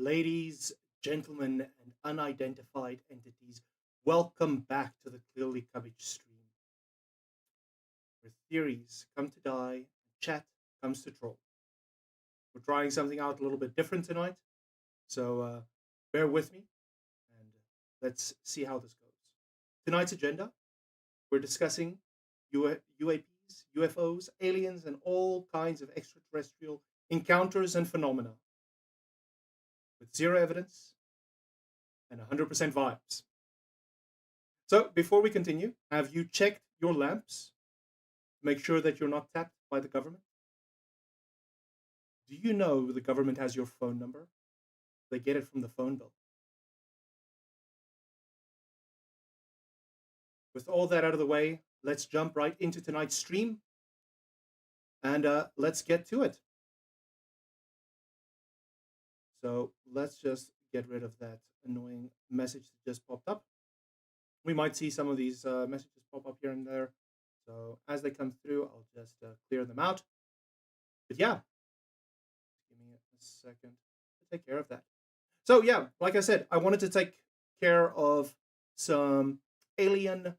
Ladies, gentlemen, and unidentified entities, welcome back to the clearlyCubbage stream, where theories come to die and chat comes to troll. We're trying something out a little bit different tonight, so bear with me and let's see how this goes. Tonight's agenda, we're discussing UAPs, UFOs, aliens, and all kinds of extraterrestrial encounters and phenomena with zero evidence and 100% vibes. So before we continue, have you checked your lamps to make sure that you're not tapped by the government? Do you know the government has your phone number? They get it from the phone bill. With all that out of the way, let's jump right into tonight's stream and let's get to it. So let's just get rid of that annoying message that just popped up. We might see some of these messages pop up here and there. So as they come through, I'll just clear them out. But yeah, give me a second to take care of that. So yeah, like I said, I wanted to take care of some alien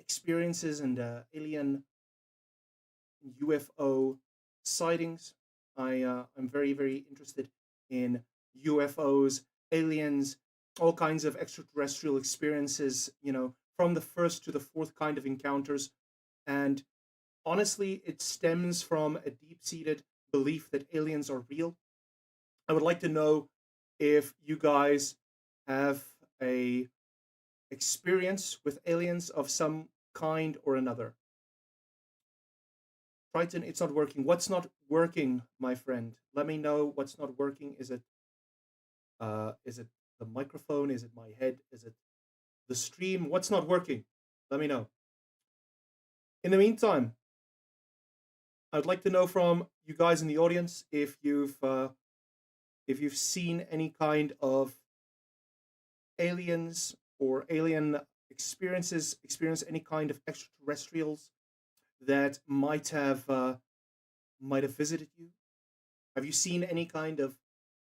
experiences and alien UFO sightings. I'm very, very interested in UFOs, aliens, all kinds of extraterrestrial experiences, from the first to the fourth kind of encounters. And honestly, it stems from a deep-seated belief that aliens are real. I would like to know if you guys have a experience with aliens of some kind or another. Triton, it's not working. What's not working, my friend? Let me know what's not working. Is it the microphone? Is it my head? Is it the stream? What's not working? Let me know. In the meantime, I'd like to know from you guys in the audience if you've seen any kind of aliens or alien experience any kind of extraterrestrials that might have visited you. Have you seen any kind of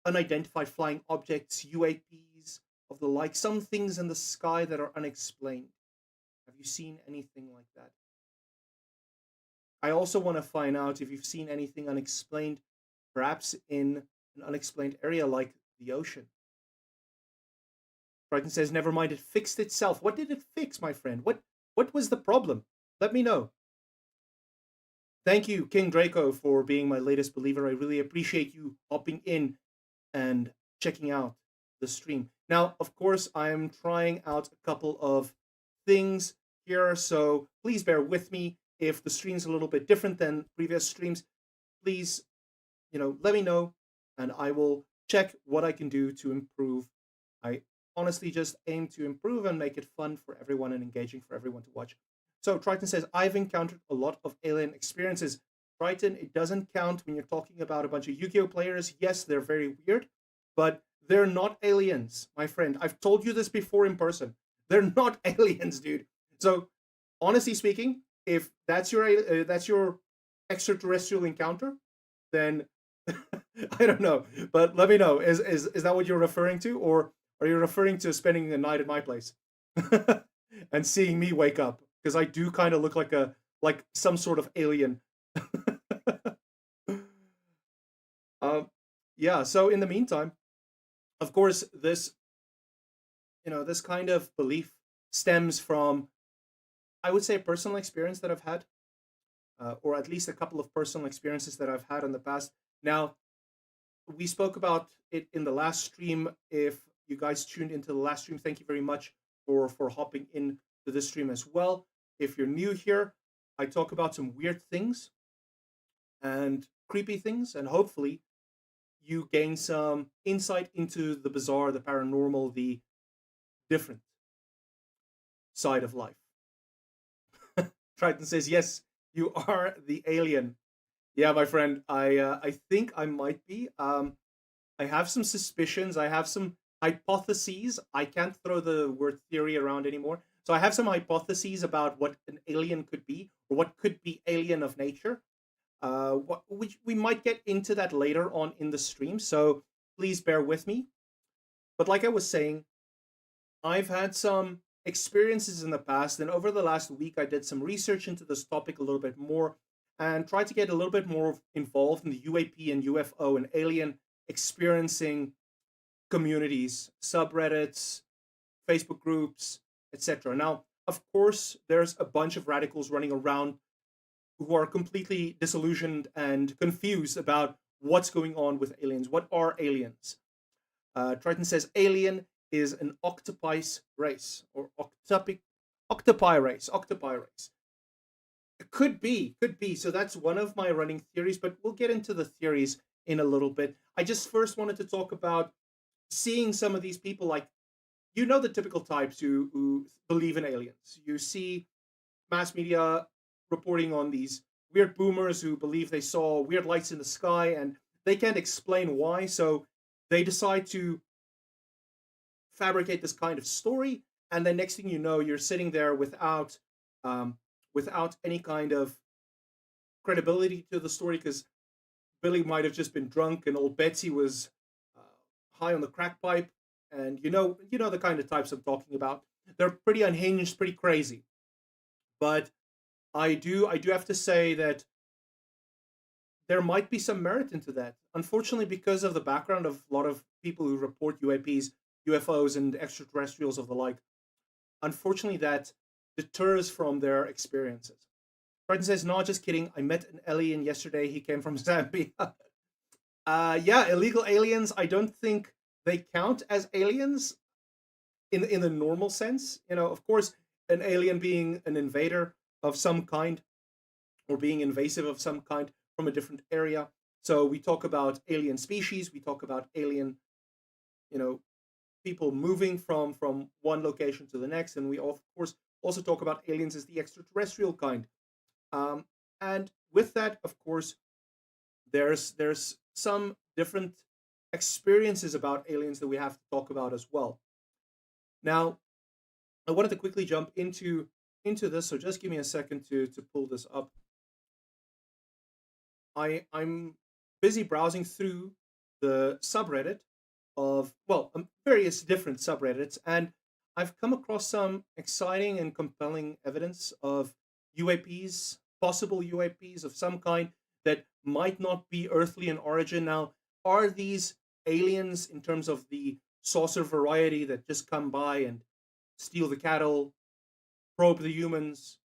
unidentified flying objects, UAPs of the like, some things in the sky that are unexplained? Have you seen anything like that? I also want to find out if you've seen anything unexplained, perhaps in an unexplained area like the ocean. Brighton says, never mind, it fixed itself. What did it fix, my friend? What was the problem? Let me know. Thank you, King Draco, for being my latest believer. I really appreciate you hopping in and checking out the stream. Now, of course, I am trying out a couple of things here, so please bear with me. If the stream's a little bit different than previous streams, please, let me know, and I will check what I can do to improve. I honestly just aim to improve and make it fun for everyone and engaging for everyone to watch. So Triton says, I've encountered a lot of alien experiences. Triton, it doesn't count when you're talking about a bunch of Yu-Gi-Oh players. Yes, they're very weird, but they're not aliens, my friend. I've told you this before in person. They're not aliens, dude. So honestly speaking, if that's your extraterrestrial encounter, then I don't know. But let me know. Is that what you're referring to, or are you referring to spending the night at my place and seeing me wake up? Because I do kind of look like some sort of alien. Yeah. So in the meantime, of course, this kind of belief stems from, I would say, a personal experience that I've had, or at least a couple of personal experiences that I've had in the past. Now, we spoke about it in the last stream. If you guys tuned into the last stream, thank you very much for hopping in to this stream as well. If you're new here, I talk about some weird things and creepy things, and hopefully you gain some insight into the bizarre, the paranormal, the different side of life. Triton says, yes, you are the alien. Yeah, my friend, I think I might be. I have some suspicions. I have some hypotheses. I can't throw the word theory around anymore. So I have some hypotheses about what an alien could be, or what could be alien of nature. Which we might get into that later on in the stream. So please bear with me. But like I was saying, I've had some experiences in the past, and over the last week, I did some research into this topic a little bit more and tried to get a little bit more involved in the UAP and UFO and alien experiencing communities, subreddits, Facebook groups, etc. Now, of course, there's a bunch of radicals running around who are completely disillusioned and confused about what's going on with aliens. What are aliens? Triton says alien is an octopi race or octopi race. Octopi race. It could be, could be. So that's one of my running theories, but we'll get into the theories in a little bit. I just first wanted to talk about seeing some of these people, like, you know, the typical types who believe in aliens. You see mass media reporting on these weird boomers who believe they saw weird lights in the sky and they can't explain why. So they decide to fabricate this kind of story. And then next thing you know, you're sitting there without any kind of credibility to the story because Billy might have just been drunk and old Betsy was uh, high on the crack pipe. And you know the kind of types I'm talking about. They're pretty unhinged, pretty crazy. But I do have to say that there might be some merit into that. Unfortunately, because of the background of a lot of people who report UAPs, UFOs, and extraterrestrials of the like, unfortunately, that deters from their experiences. Brighton says, "No, just kidding. I met an alien yesterday. He came from Zambia." Yeah, illegal aliens. I don't think they count as aliens in the normal sense. You know, of course, an alien being an invader of some kind or being invasive of some kind from a different area. So we talk about alien species. We talk about alien, you know, people moving from one location to the next, and we of course also talk about aliens as the extraterrestrial kind. Um, and with that, of course, there's some different experiences about aliens that we have to talk about as well. Now, I wanted to quickly jump into this, so just give me a second to pull this up. I'm busy browsing through the subreddit of, well, various different subreddits, and I've come across some exciting and compelling evidence of UAPs, possible UAPs of some kind that might not be earthly in origin. Now, are these aliens in terms of the saucer variety that just come by and steal the cattle, probe the humans,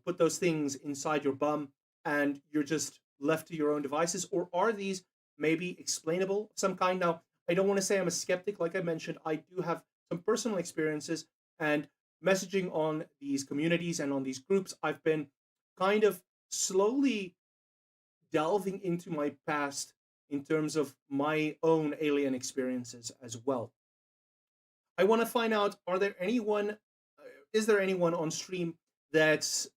put those things inside your bum, and you're just left to your own devices? Or are these maybe explainable of some kind? Now, I don't want to say I'm a skeptic. Like I mentioned, I do have some personal experiences and messaging on these communities and on these groups. I've been kind of slowly delving into my past in terms of my own alien experiences as well. I want to find out, is there anyone on stream that's,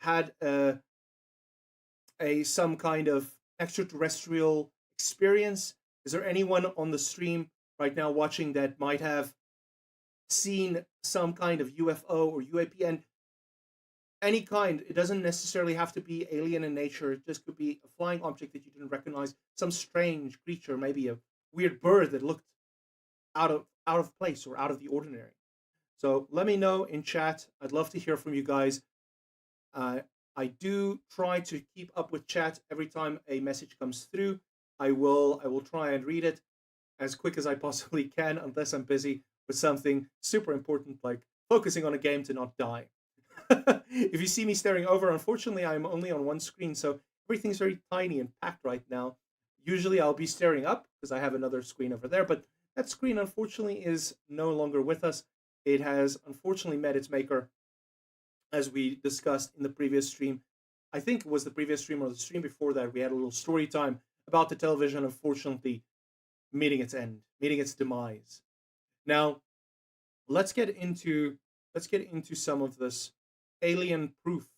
had a some kind of extraterrestrial experience? Is there anyone on the stream right now watching that might have seen some kind of UFO or UAP? And any kind, it doesn't necessarily have to be alien in nature. It just could be a flying object that you didn't recognize, some strange creature, maybe a weird bird that looked out of place or out of the ordinary. So let me know in chat. I'd love to hear from you guys. Uh, I do try to keep up with chat every time a message comes through. I will try and read it as quick as I possibly can, unless I'm busy with something super important like focusing on a game to not die. If you see me staring over, unfortunately, I'm only on one screen, so everything's very tiny and packed right now. Usually, I'll be staring up because I have another screen over there, but that screen, unfortunately, is no longer with us. It has unfortunately met its maker, as we discussed in the previous stream. I think it was the previous stream or the stream before that. We had a little story time about the television, unfortunately, meeting its end, meeting its demise. Now, let's get into some of this alien proof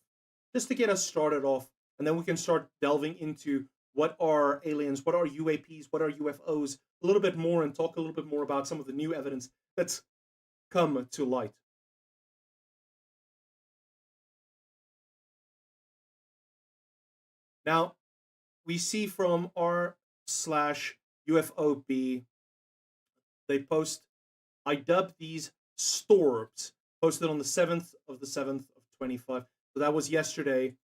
just to get us started off, and then we can start delving into what are aliens, what are UAPs, what are UFOs a little bit more, and talk a little bit more about some of the new evidence that's come to light. Now, we see from r slash UFO they post, I dubbed these storbs, posted on the 7th of the 7th of 25. So that was yesterday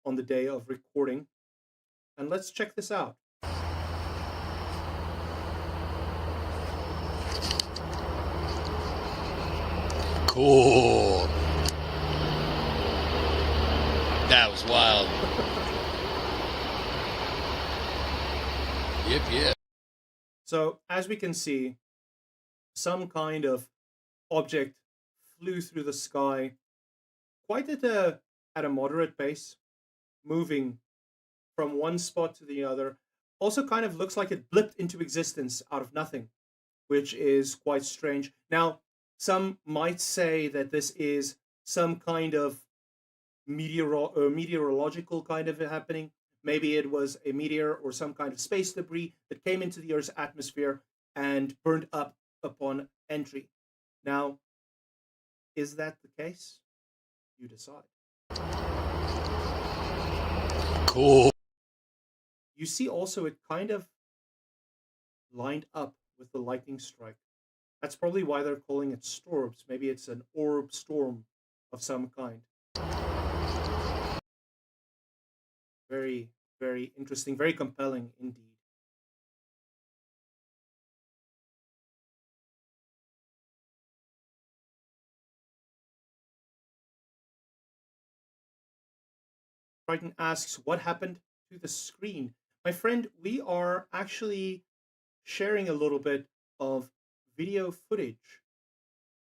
on the day of recording. And let's check this out. Cool. That was wild. Yep. So as we can see, some kind of object flew through the sky quite at a moderate pace, moving from one spot to the other. Also kind of looks like it blipped into existence out of nothing, which is quite strange. Now, some might say that this is some kind of meteorological kind of happening. Maybe it was a meteor or some kind of space debris that came into the Earth's atmosphere and burned up upon entry. Now, is that the case? You decide. Cool. You see also it kind of lined up with the lightning strike. That's probably why they're calling it storbs. Maybe it's an orb storm of some kind. Very, very interesting, very compelling indeed. Triton asks, what happened to the screen? My friend, we are actually sharing a little bit of video footage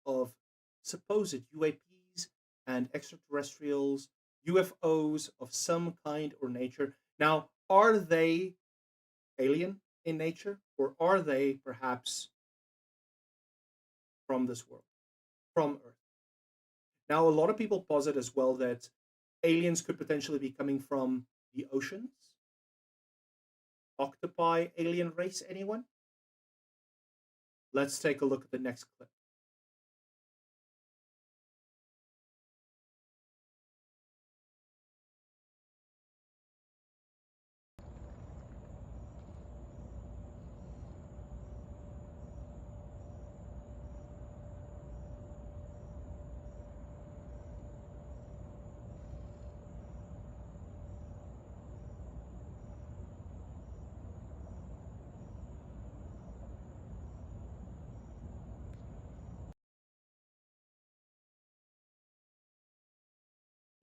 of supposed UAPs and extraterrestrials, UFOs of some kind or nature. Now, are they alien in nature, or are they perhaps from this world, from Earth? Now, a lot of people posit as well that aliens could potentially be coming from the oceans. Octopi alien race, anyone? Let's take a look at the next clip.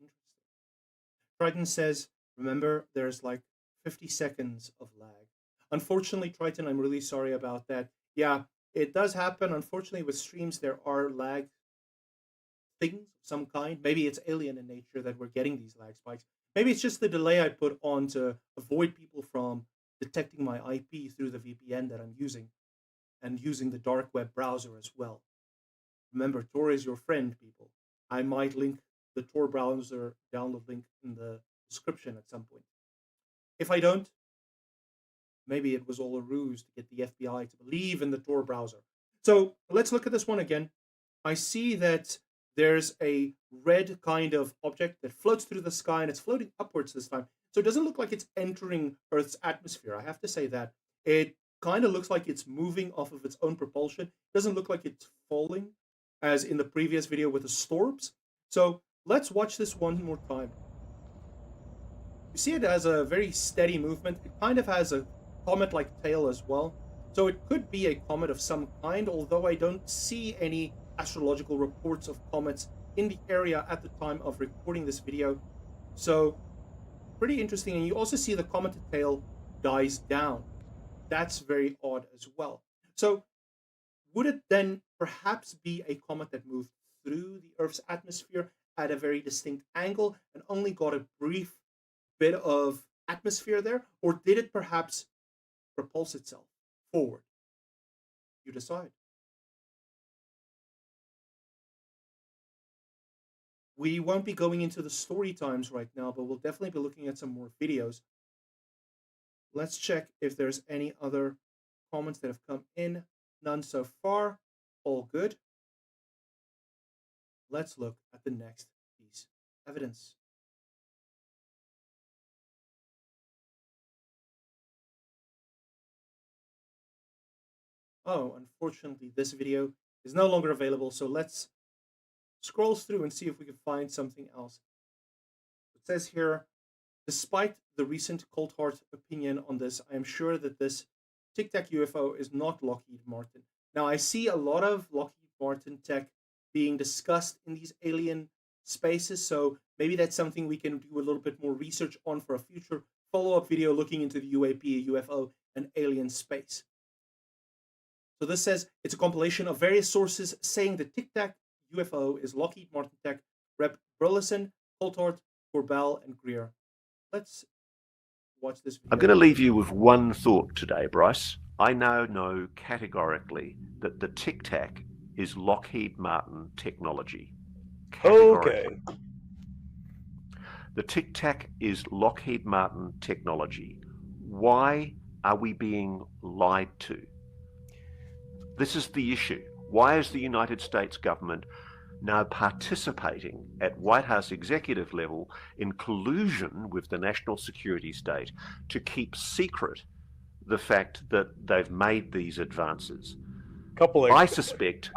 Interesting. Triton says, remember, there's like 50 seconds of lag. Unfortunately, Triton, I'm really sorry about that. Yeah, it does happen. Unfortunately, with streams, there are lag things of some kind. Maybe it's alien in nature that we're getting these lag spikes. Maybe it's just the delay I put on to avoid people from detecting my IP through the VPN that I'm using and using the dark web browser as well. Remember, Tor is your friend, people. I might link the Tor browser download link in the description at some point. If I don't, maybe it was all a ruse to get the FBI to believe in the Tor browser. So let's look at this one again. I see that there's a red kind of object that floats through the sky and it's floating upwards this time. So it doesn't look like it's entering Earth's atmosphere. I have to say that. It kind of looks like it's moving off of its own propulsion. It doesn't look like it's falling as in the previous video with the storbs. So let's watch this one more time. You see it has a very steady movement. It kind of has a comet-like tail as well. So it could be a comet of some kind, although I don't see any astrological reports of comets in the area at the time of recording this video. So pretty interesting. And you also see the comet tail dies down. That's very odd as well. So would it then perhaps be a comet that moved through the Earth's atmosphere at a very distinct angle and only got a brief bit of atmosphere there? Or did it perhaps propulse itself forward? You decide. We won't be going into the story times right now, but we'll definitely be looking at some more videos. Let's check if there's any other comments that have come in. None so far. All good. Let's look at the next piece of evidence. Oh, unfortunately, this video is no longer available. So let's scroll through and see if we can find something else. It says here, despite the recent cold hard opinion on this, I am sure that this Tic Tac UFO is not Lockheed Martin. Now, I see a lot of Lockheed Martin tech being discussed in these alien spaces, so maybe that's something we can do a little bit more research on for a future follow-up video looking into the UAP, UFO, and alien space. So this says it's a compilation of various sources saying the Tic Tac UFO is Lockheed Martin tech, Rep. Burleson, Coulthard, Corbell, and Greer. Let's watch this video. I'm going to leave you with one thought today, Bryce. I now know categorically that the Tic Tac is Lockheed Martin technology. Okay. The Tic Tac is Lockheed Martin technology. Why are we being lied to? This is the issue. Why is the United States government now participating at White House executive level in collusion with the national security state to keep secret the fact that they've made these advances? I suspect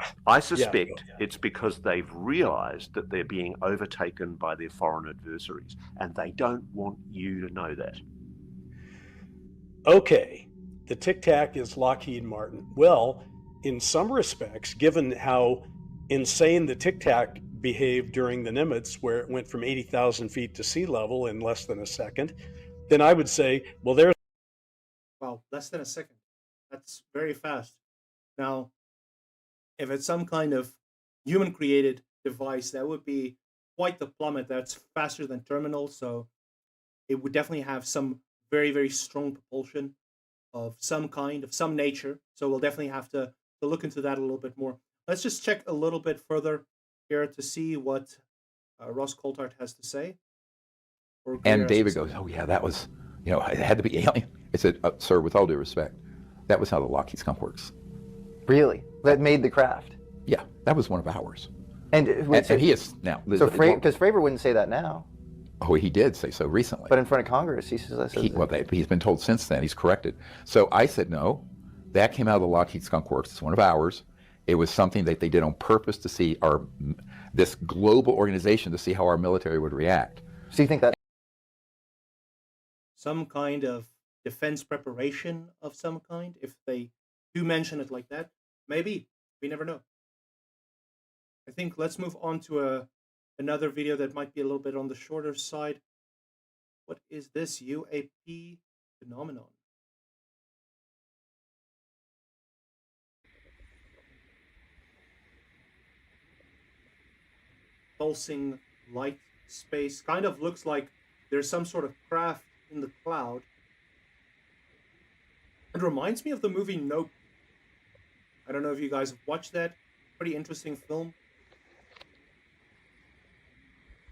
it's because they've realized that they're being overtaken by their foreign adversaries, and they don't want you to know that. Okay, the Tic Tac is Lockheed Martin. Well, in some respects, given how insane the Tic Tac behaved during the Nimitz, where it went from 80,000 feet to sea level in less than a second, then I would say, well, there's... Wow, less than a second. That's very fast. Now, if it's some kind of human-created device, that would be quite the plummet. That's faster than terminal, so it would definitely have some very, very strong propulsion of some kind, of some nature. So we'll definitely have to look into that a little bit more. Let's just check a little bit further here to see what Ross Coulthard has to say. And David goes, oh yeah, that was, it had to be alien. I said, sir, with all due respect, that was how the Lockheed skunk works. Really? That made the craft? Yeah, that was one of ours. And he is now. So because Fravor wouldn't say that now. Oh, he did say so recently. But in front of Congress, he says that. He's been told since then. He's corrected. So I said, no, that came out of the Lockheed skunk works. It's one of ours. It was something that they did on purpose to see this global organization, to see how our military would react. So you think that some kind of defense preparation of some kind, if they do mention it like that, maybe, we never know. I think let's move on to another video that might be a little bit on the shorter side. What is this UAP phenomenon? Pulsing light space, kind of looks like there's some sort of craft in the cloud. It reminds me of the movie Nope. I don't know if you guys have watched that. Pretty interesting film.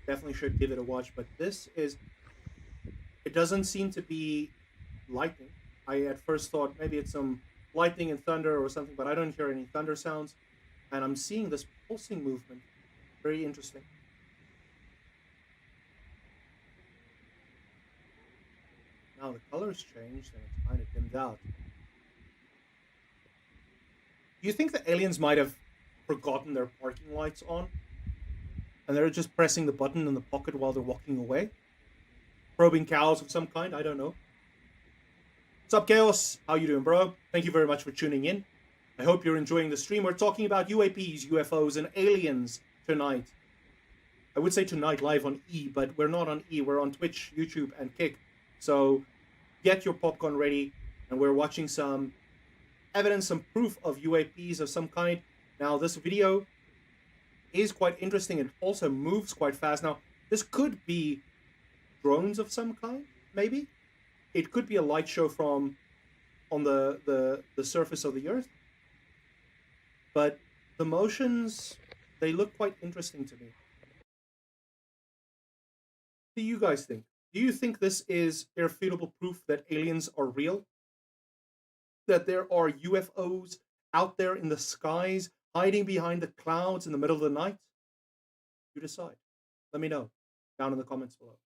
Definitely should give it a watch, but it doesn't seem to be lightning. I at first thought maybe it's some lightning and thunder or something, but I don't hear any thunder sounds. And I'm seeing this pulsing movement. Very interesting. Now the color's changed and it's kind of dimmed out. Do you think the aliens might have forgotten their parking lights on? And they're just pressing the button in the pocket while they're walking away? Probing cows of some kind? I don't know. What's up, Chaos? How you doing, bro? Thank you very much for tuning in. I hope you're enjoying the stream. We're talking about UAPs, UFOs, and aliens tonight. I would say tonight live on E, but we're not on E. We're on Twitch, YouTube, and Kick. So get your popcorn ready, and we're watching some evidence, some proof of UAPs of some kind. Now, this video is quite interesting. It also moves quite fast. Now, this could be drones of some kind, maybe. It could be a light show from on the surface of the Earth. But the motions, they look quite interesting to me. What do you guys think? Do you think this is irrefutable proof that aliens are real? That there are UFOs out there in the skies, hiding behind the clouds in the middle of the night? You decide. Let me know down in the comments below.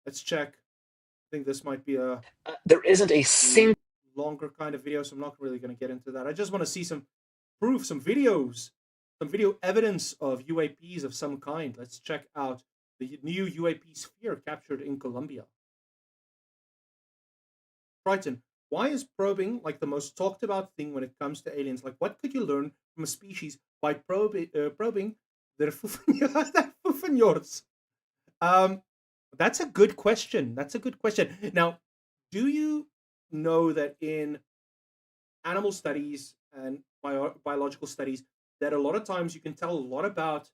Let's check. I think this might be a... There isn't a single... longer kind of video, so I'm not really going to get into that. I just want to see some proof, some videos, some video evidence of UAPs of some kind. Let's check out the new UAP sphere captured in Colombia. Brighton, why is probing like the most talked about thing when it comes to aliens? Like, what could you learn from a species by probing their fufanyords? That's a good question. That's a good question. Now, do you know that in animal studies and biological studies, that a lot of times you can tell a lot about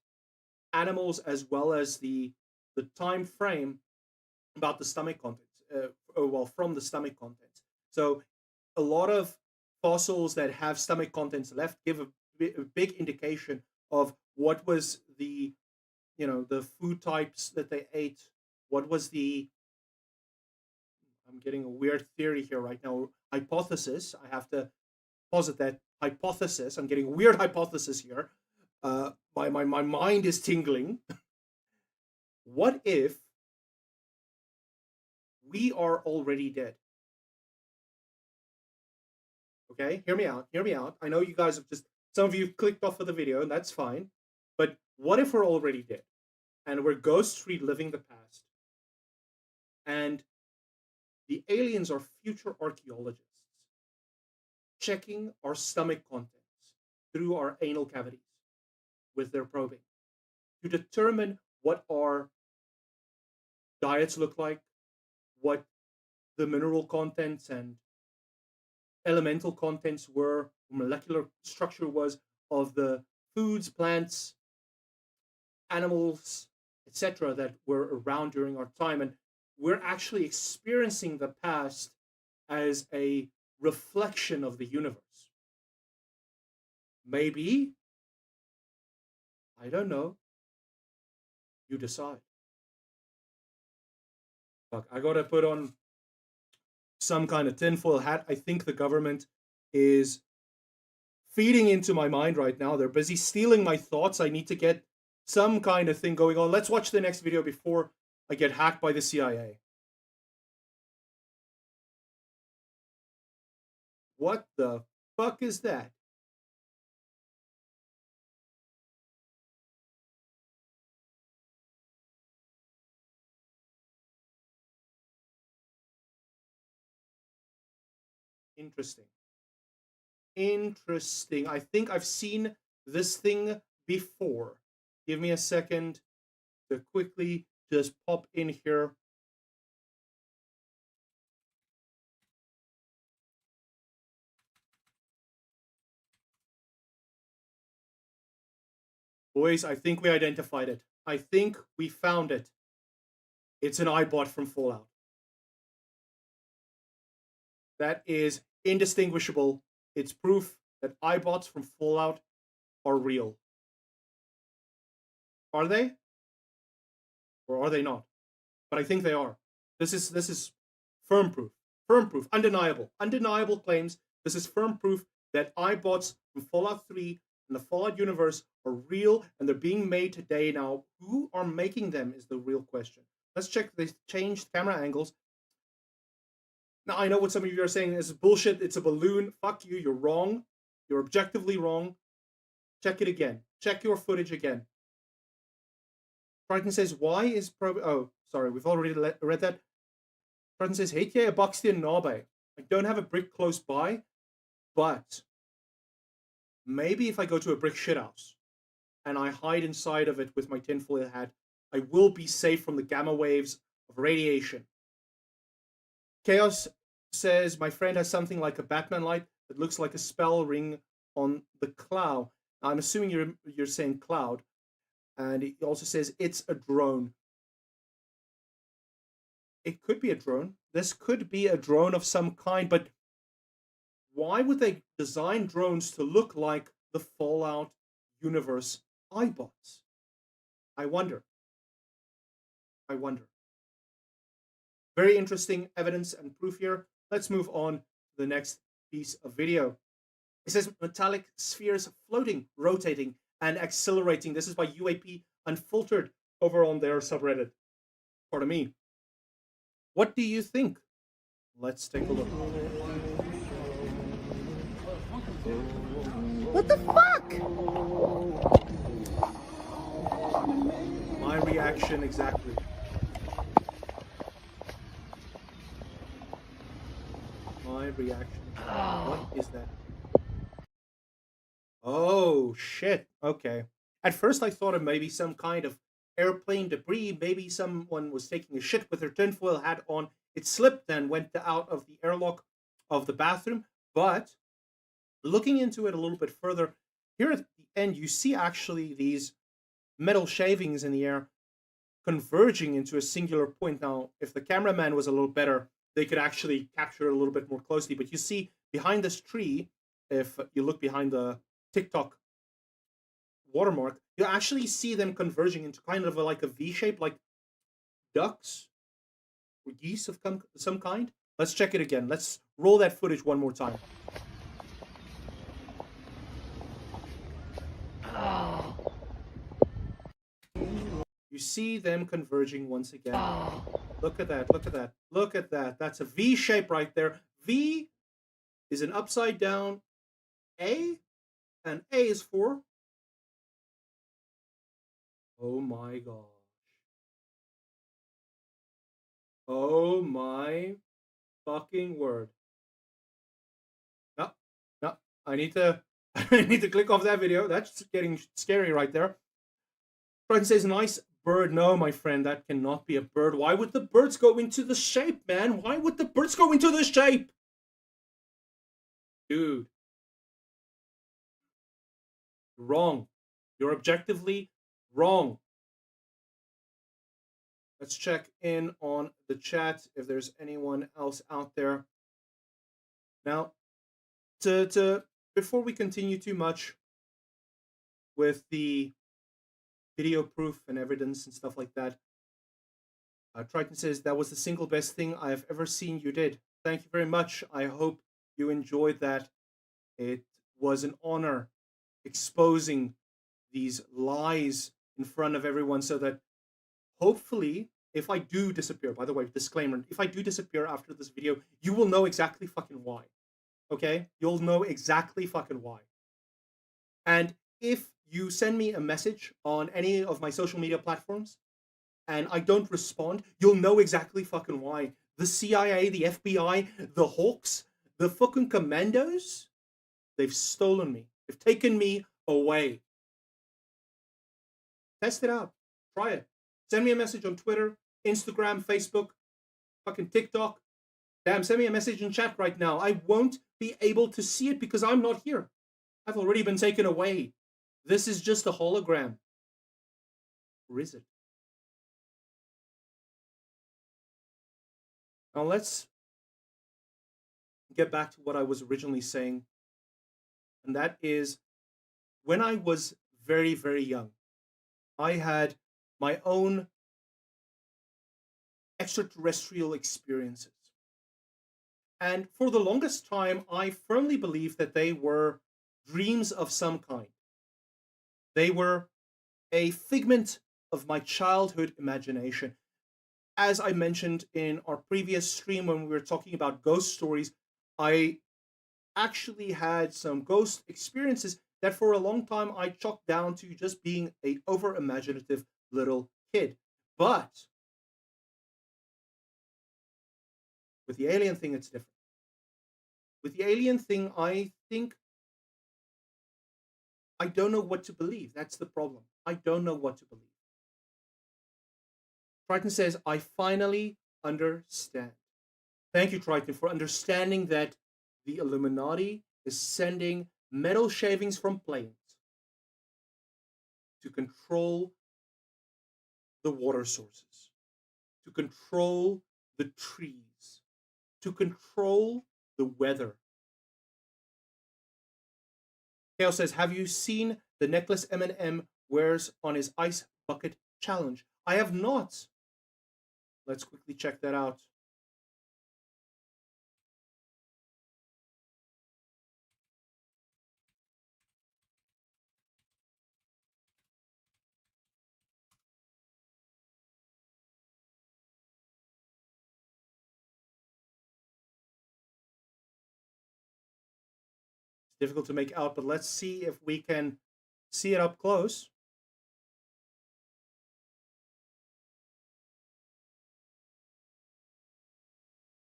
animals as well as the time frame about the stomach contents. From the stomach contents. So a lot of fossils that have stomach contents left give a big indication of what was the the food types that they ate. What was the I'm getting a weird theory here right now. Hypothesis. I have to posit that hypothesis. I'm getting a weird hypothesis here. My mind is tingling. What if we are already dead? Okay, hear me out. Hear me out. I know you guys have some of you clicked off of the video, and that's fine. But what if we're already dead, and we're ghost reliving the past, and the aliens are future archaeologists checking our stomach contents through our anal cavities with their probing to determine what our diets look like, what the mineral contents and elemental contents were, molecular structure was of the foods, plants, animals, etc. that were around during our time. And we're actually experiencing the past as a reflection of the universe. Maybe, I don't know, you decide. Look, I gotta put on some kind of tinfoil hat. I think the government is feeding into my mind right now. They're busy stealing my thoughts. I need to get some kind of thing going on. Let's watch the next video before I get hacked by the CIA. What the fuck is that? Interesting. Interesting. I think I've seen this thing before. Give me a second to quickly just pop in here. Boys, I think we identified it. I think we found it. It's an iBot from Fallout. That is indistinguishable. It's proof that iBots from Fallout are real. Are they? Or are they not? But I think they are. This is firm proof. Firm proof. Undeniable. Undeniable claims. This is firm proof that iBots from Fallout 3 and the Fallout universe are real, and they're being made today. Now, who are making them is the real question. Let's check. They changed camera angles. Now, I know what some of you are saying is bullshit. It's a balloon. Fuck you. You're wrong. You're objectively wrong. Check it again. Check your footage again. Triton says, why is oh, sorry, we've already read that. Triton says, het jy 'n baksteen naby? I don't have a brick close by, but maybe if I go to a brick shithouse and I hide inside of it with my tinfoil hat, I will be safe from the gamma waves of radiation. Chaos says, my friend has something like a Batman light that looks like a spell ring on the cloud. I'm assuming you're saying cloud. And he also says it's a drone. It could be a drone. This could be a drone of some kind, but why would they design drones to look like the Fallout universe iBots? I wonder. I wonder. Very interesting evidence and proof here. Let's move on to the next piece of video. It says metallic spheres floating, rotating, and accelerating. This is by UAP Unfiltered over on their subreddit. Pardon me. What do you think? Let's take a look. What the fuck? My reaction exactly. My reaction. What is that? Oh, shit. Okay. At first, I thought it may be some kind of airplane debris. Maybe someone was taking a shit with their tinfoil hat on. It slipped and went out of the airlock of the bathroom. But looking into it a little bit further, here at the end, you see actually these metal shavings in the air converging into a singular point. Now, if the cameraman was a little better, they could actually capture it a little bit more closely. But you see behind this tree, if you look behind the TikTok watermark, you actually see them converging into kind of like a V shape, like ducks or geese of some kind. Let's check it again. Let's roll that footage one more time. You see them converging once again. Look at that, look at that, look at that. That's a V shape right there. V is an upside down A, and A is for... Oh my gosh. Oh my fucking word. No, no, I need to I need to click off that video. That's getting scary right there. Friend says, nice bird. No, my friend, that cannot be a bird. Why would the birds go into the shape, man? Why would the birds go into the shape? Dude. Wrong. You're objectively wrong. Let's check in on the chat if there's anyone else out there. Now, before we continue too much with the video proof and evidence and stuff like that, Triton says, that was the single best thing I have ever seen you did. Thank you very much. I hope you enjoyed that. It was an honor exposing these lies in front of everyone so that hopefully, if I do disappear, by the way, disclaimer, if I do disappear after this video, you will know exactly fucking why. Okay? You'll know exactly fucking why. And if you send me a message on any of my social media platforms and I don't respond, you'll know exactly fucking why. The CIA, the FBI, the Hawks, the fucking commandos, they've stolen me. They've taken me away. Test it out. Try it. Send me a message on Twitter, Instagram, Facebook, fucking TikTok. Damn, send me a message in chat right now. I won't be able to see it because I'm not here. I've already been taken away. This is just a hologram. Or is it? Now let's get back to what I was originally saying. And that is, when I was very, very young, I had my own extraterrestrial experiences. And for the longest time, I firmly believed that they were dreams of some kind. They were a figment of my childhood imagination. As I mentioned in our previous stream when we were talking about ghost stories, I actually had some ghost experiences that for a long time I chalked down to just being a over-imaginative little kid. But with the alien thing, it's different. With the alien thing, I think I don't know what to believe. That's the problem. I don't know what to believe. Triton says, I finally understand. Thank you, Triton, for understanding that the Illuminati is sending metal shavings from planes to control the water sources, to control the trees, to control the weather. Chaos says, have you seen the necklace Eminem wears on his ice bucket challenge? I have not. Let's quickly check that out. difficult to make out, but let's see if we can see it up close.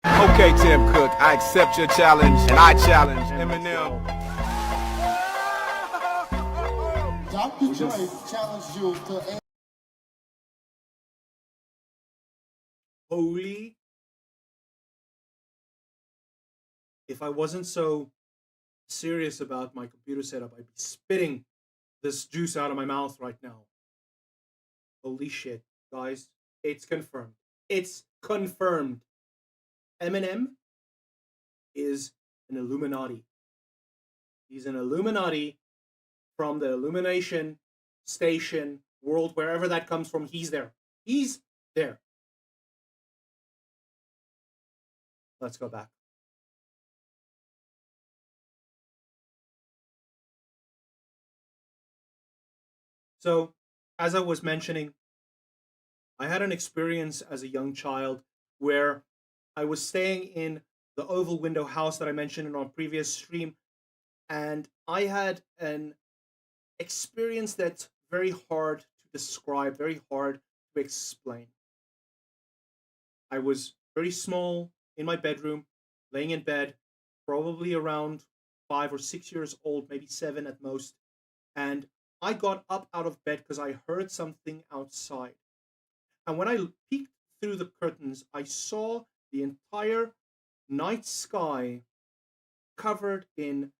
Okay, Tim Cook, I accept your challenge, and I challenge Eminem. Dr. Dre challenged you to. Holy. If I wasn't so serious about my computer setup, I'd be spitting this juice out of my mouth right now. Holy shit, guys. It's confirmed. It's confirmed. Eminem is an Illuminati. He's an Illuminati from the Illumination Station world, wherever that comes from. He's there. He's there. Let's go back. So, as I was mentioning, I had an experience as a young child where I was staying in the oval window house that I mentioned in our previous stream, and I had an experience that's very hard to describe, very hard to explain. I was very small in my bedroom, laying in bed, probably around 5 or 6 years old, maybe 7 at most, and I got up out of bed because I heard something outside. And when I peeked through the curtains, I saw the entire night sky covered in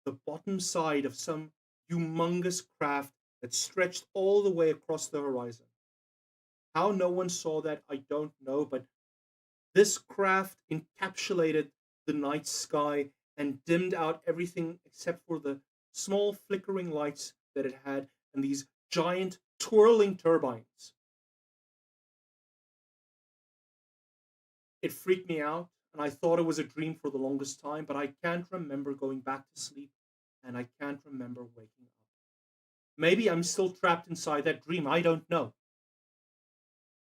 the bottom side of some humongous craft that stretched all the way across the horizon. How no one saw that, I don't know, but this craft encapsulated the night sky and dimmed out everything except for the small flickering lights that it had and these giant twirling turbines. It freaked me out, and I thought it was a dream for the longest time, but I can't remember going back to sleep, and I can't remember waking up. Maybe I'm still trapped inside that dream. I don't know.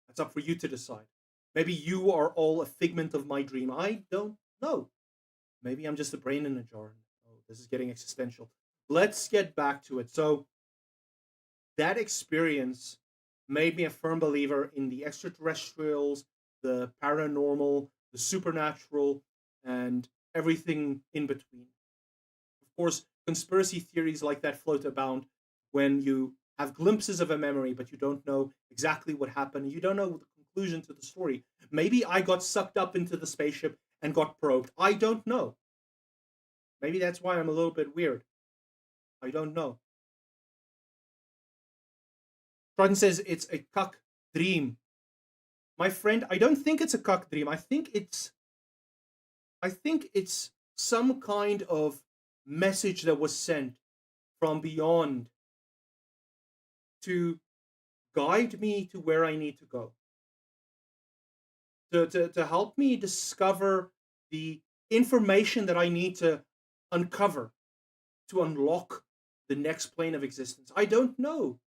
That's up for you to decide. Maybe you are all a figment of my dream. I don't know. Maybe I'm just a brain in a jar. Oh, this is getting existential. Let's get back to it. So, that experience made me a firm believer in the extraterrestrials, the paranormal, the supernatural, and everything in between. Of course, conspiracy theories like that float about when you have glimpses of a memory, but you don't know exactly what happened. You don't know the conclusion to the story. Maybe I got sucked up into the spaceship and got probed. I don't know. Maybe that's why I'm a little bit weird. I don't know. Triton says it's a cuck dream. My friend, I don't think it's a cuck dream. I think it's some kind of message that was sent from beyond to guide me to where I need to go. To help me discover the information that I need to uncover to unlock the next plane of existence. I don't know.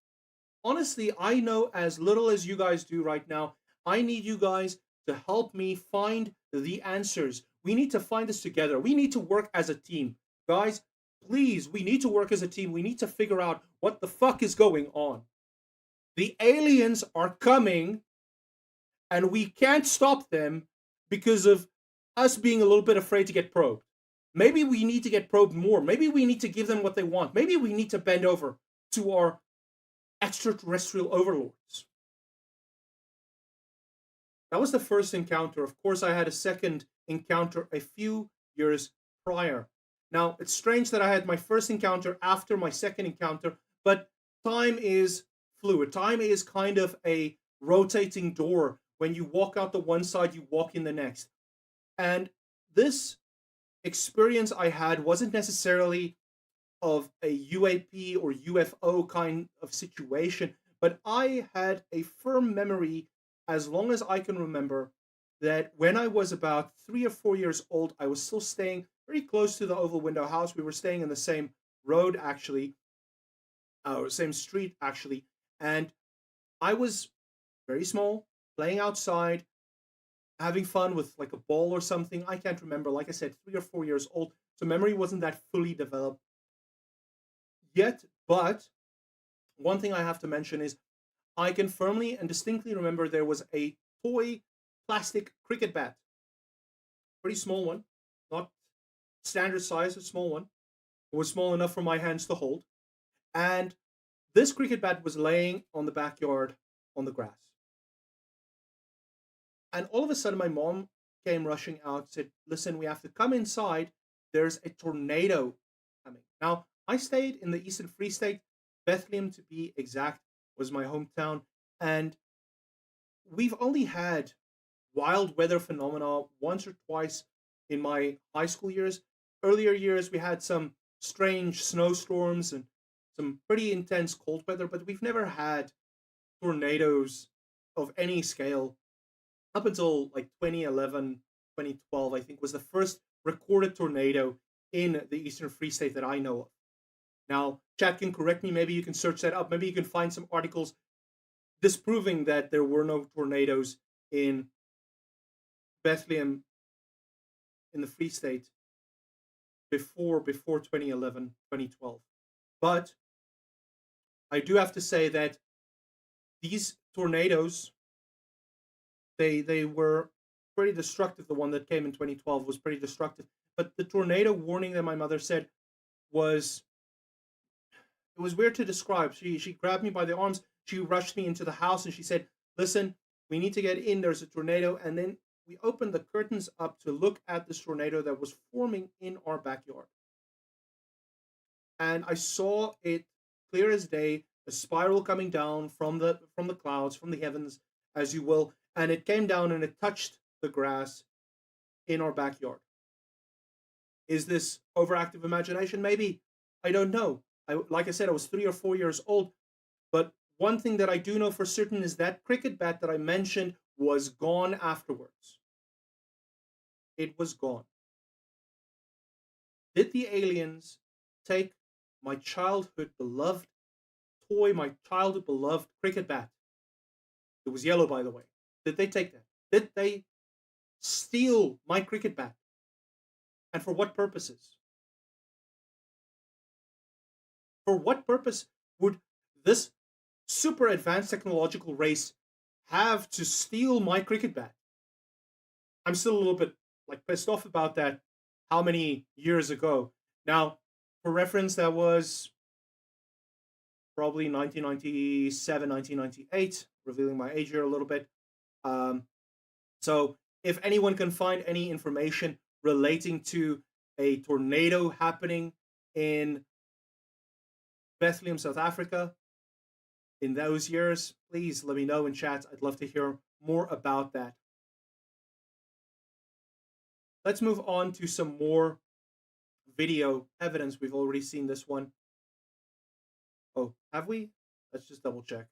Honestly, I know as little as you guys do right now. I need you guys to help me find the answers. We need to find this together. We need to work as a team. Guys, please, we need to work as a team. We need to figure out what the fuck is going on. The aliens are coming, and we can't stop them because of us being a little bit afraid to get probed. Maybe we need to get probed more. Maybe we need to give them what they want. Maybe we need to bend over to our extraterrestrial overlords. That was the first encounter. Of course, I had a second encounter a few years prior. Now, it's strange that I had my first encounter after my second encounter, but time is fluid. Time is kind of a rotating door. When you walk out the one side, you walk in the next. And this experience I had wasn't necessarily of a UAP or UFO kind of situation, but I had a firm memory, as long as I can remember, that when I was about 3 or 4 years old, I was still staying very close to the oval window house. We were staying in the same road, actually, or same street, actually, and I was very small, playing outside, having fun with like a ball or something. I can't remember. Like I said, 3 or 4 years old. So memory wasn't that fully developed yet. But one thing I have to mention is I can firmly and distinctly remember there was a toy plastic cricket bat. Pretty small one. Not standard size, a small one. It was small enough for my hands to hold. And this cricket bat was laying on the backyard on the grass. And all of a sudden, my mom came rushing out and said, listen, we have to come inside. There's a tornado coming. Now, I stayed in the Eastern Free State. Bethlehem, to be exact, was my hometown. And we've only had wild weather phenomena once or twice in my high school years. Earlier years, we had some strange snowstorms and some pretty intense cold weather, but we've never had tornadoes of any scale up until like 2011, 2012, I think, was the first recorded tornado in the Eastern Free State that I know of. Now, chat can correct me. Maybe you can search that up. Maybe you can find some articles disproving that there were no tornadoes in Bethlehem in the Free State before 2011, 2012. But I do have to say that these tornadoes, they were pretty destructive. The one that came in 2012 was pretty destructive. But the tornado warning that my mother said was, it was weird to describe. She grabbed me by the arms, she rushed me into the house, and she said, listen, we need to get in, there's a tornado. And then we opened the curtains up to look at this tornado that was forming in our backyard. And I saw it clear as day, a spiral coming down from the clouds, from the heavens, as you will, and it came down and it touched the grass in our backyard. Is this overactive imagination? Maybe. I don't know. Like I said, I was 3 or 4 years old, but one thing that I do know for certain is that cricket bat that I mentioned was gone afterwards. It was gone. Did the aliens take my childhood beloved toy, my childhood beloved cricket bat? It was yellow, by the way. Did they take that? Did they steal my cricket bat? And for what purposes? For what purpose would this super advanced technological race have to steal my cricket bat? I'm still a little bit pissed off about that. How many years ago? Now, for reference, that was probably 1997, 1998, revealing my age here a little bit. So if anyone can find any information relating to a tornado happening in Bethlehem, South Africa, in those years, please let me know in chat. I'd love to hear more about that. Let's move on to some more video evidence. We've already seen this one. Oh, have we? Let's just double check.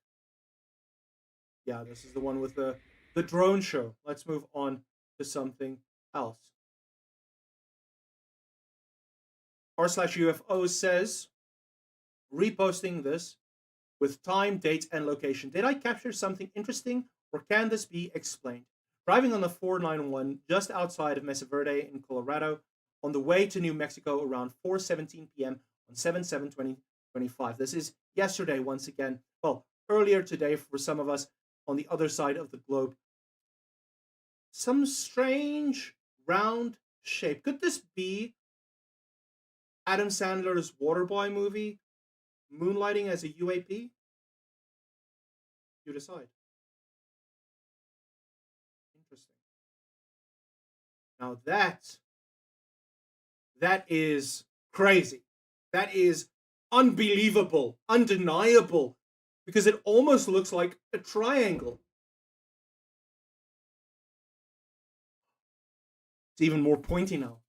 Yeah, this is the one with the drone show. Let's move on to something else. r/UFO says, reposting this with time, date, and location. Did I capture something interesting, or can this be explained? Driving on the 491 just outside of Mesa Verde in Colorado, on the way to New Mexico around 4:17 p.m. on 7/7/2025. This is yesterday once again. Well, earlier today for some of us on the other side of the globe. Some strange round shape. Could this be Adam Sandler's Waterboy movie, moonlighting as a UAP? You decide. Interesting. Now that is crazy. That is unbelievable, undeniable, because it almost looks like a triangle. It's even more pointy now.